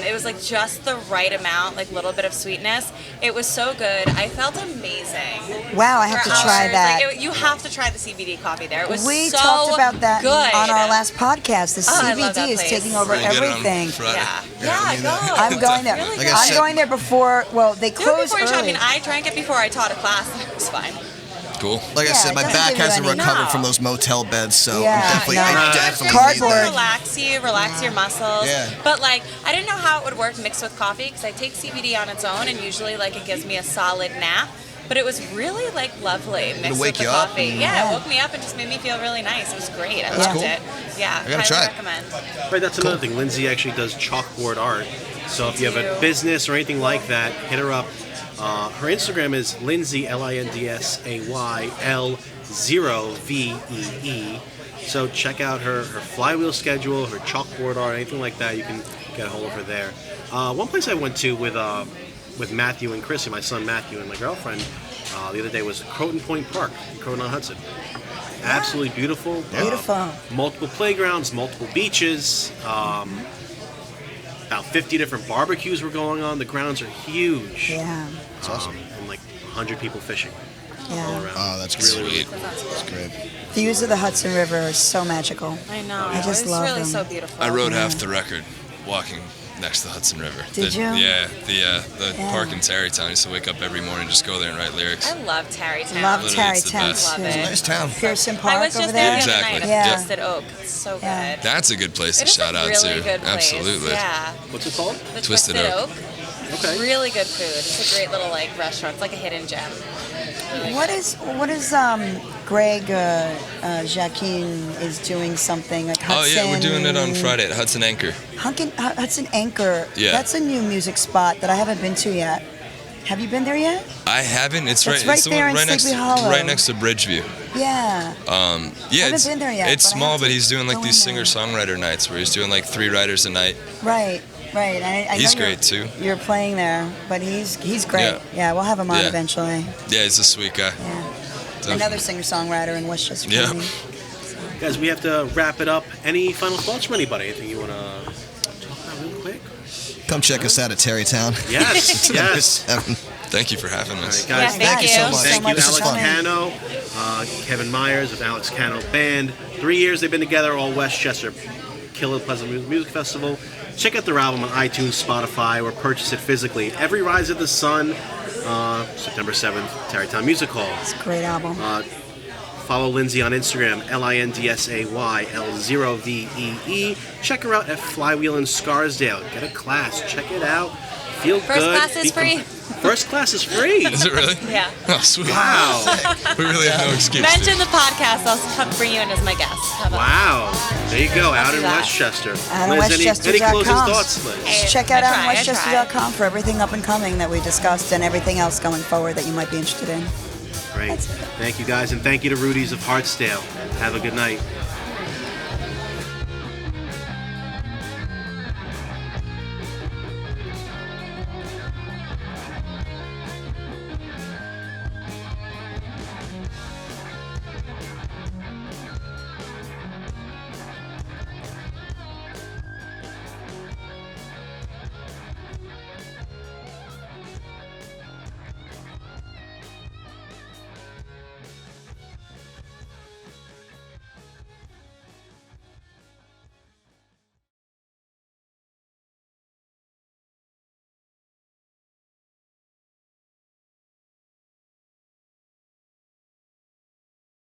It was like just the right amount, like little bit of sweetness. It was so good. I felt amazing. Wow, I have For to try hours. that. Like, you have to try the CBD coffee there. It was We so talked about that good. on our last podcast. The Oh, I love that CBD is place. taking over We're gonna get it on everything. Friday. Yeah, go. I'm going there. Really Like I I'm said- going there before. Well, they Do it close before you try. I early. mean, I drank it before I taught a class, and it was fine. Cool. Like I Yeah, said, it my doesn't back give you hasn't any- recovered No. from those motel beds, so Yeah, I'm definitely, no. I Right. definitely need Cardboard. that. Relax your muscles. Yeah. But like, I didn't know how it would work mixed with coffee because I take CBD on its own, and usually like it gives me a solid nap. But it was really like lovely mixed wake with the you up coffee. and- Yeah, it woke me up and just made me feel really nice. It was great. I That's loved cool. it. Yeah, I gotta highly try it. recommend. Right, that's another thing. Lindsay actually does chalkboard art. So if you have a do. business or anything like that, hit her up. Her Instagram is Lindsay, LINDSAYL0VEE. So check out her Flywheel schedule, her chalkboard art, anything like that. You can get a hold of her there. One place I went to with Matthew and Chrissy, my son Matthew and my girlfriend, the other day was Croton Point Park in Croton on Hudson. Absolutely beautiful. Beautiful. Multiple playgrounds, multiple beaches. About 50 different barbecues were going on. The grounds are huge. Yeah. That's awesome. And like 100 people fishing all Yeah. around. Oh, that's It's great. Sweet. That's great. Views of the Hudson River are so magical. I know. I just it's love really them. so beautiful. I rode half the record walking next to the Hudson River. Did you? Yeah, the Yeah. park in Tarrytown. I used to wake up every morning and just go there and write lyrics. I love Tarrytown. Love Literally, it's the Tarrytown best. Love too. it. Nice town. Pearson Park I was over just there there. the other Exactly. night Yeah. at Twisted Oak. It's so Yeah. good. That's a good place to It is shout a out really to. good place. Absolutely. Yeah. What's it called? The Twisted Twisted Oak. Oak. Okay. Really good food. It's a great little like restaurant. It's like a hidden gem. Really What good. is Greg Jacquin is doing something like Oh Hudson? yeah, we're doing it on Friday at Hudson Anchor. Hudson Anchor. Yeah. That's a new music spot that I haven't been to yet. Have you been there yet? I haven't. It's It's right. right It's the there one in right Sleepy next, Hollow. right next to Bridgeview. Yeah. Yeah, haven't it's been there yet, It's but I small, have but to he's doing like go these in there. singer-songwriter nights where he's doing like 3 writers a night. Right. I He's know you're- great, too. You're playing there, but he's great. Yeah. Yeah, we'll have him on Yeah. eventually. Yeah, he's a sweet guy. Yeah. Definitely. Another singer-songwriter in Westchester Yeah. County. Guys, we have to wrap it up. Any final thoughts from anybody? Anything you want to talk about real quick? Come check us out at Tarrytown. Yes, yes. Thank you for having us. All right, guys. Yeah, thank you so much. Thank you, This is Alex fun. Cano, Kevin Myers of Alex Cano Band. 3 years they've been together, all Westchester. Killer Pleasant Music Festival. Check out their album on iTunes, Spotify, or purchase it physically. Every Rise of the Sun, September 7th, Tarrytown Music Hall. It's a great album. Follow Lindsay on Instagram, LINDSAYL0VEE. Check her out at Flywheel in Scarsdale. Get a class. Check it out. Feel First good. class is free. First class is free. Is it really? Yeah. Oh, sweet. Wow. We really have no excuse. Mention the podcast. I'll bring you in as my guest. How about Wow. There you go. Out do in that. Westchester. Out in Liz, any Westchester.com. closing thoughts, Liz? Hey, Check out I try. westchester.com for everything up and coming that we discussed and everything else going forward that you might be interested in. Great. Thank you, guys, and thank you to Rudys of Hartsdale. Have a good night.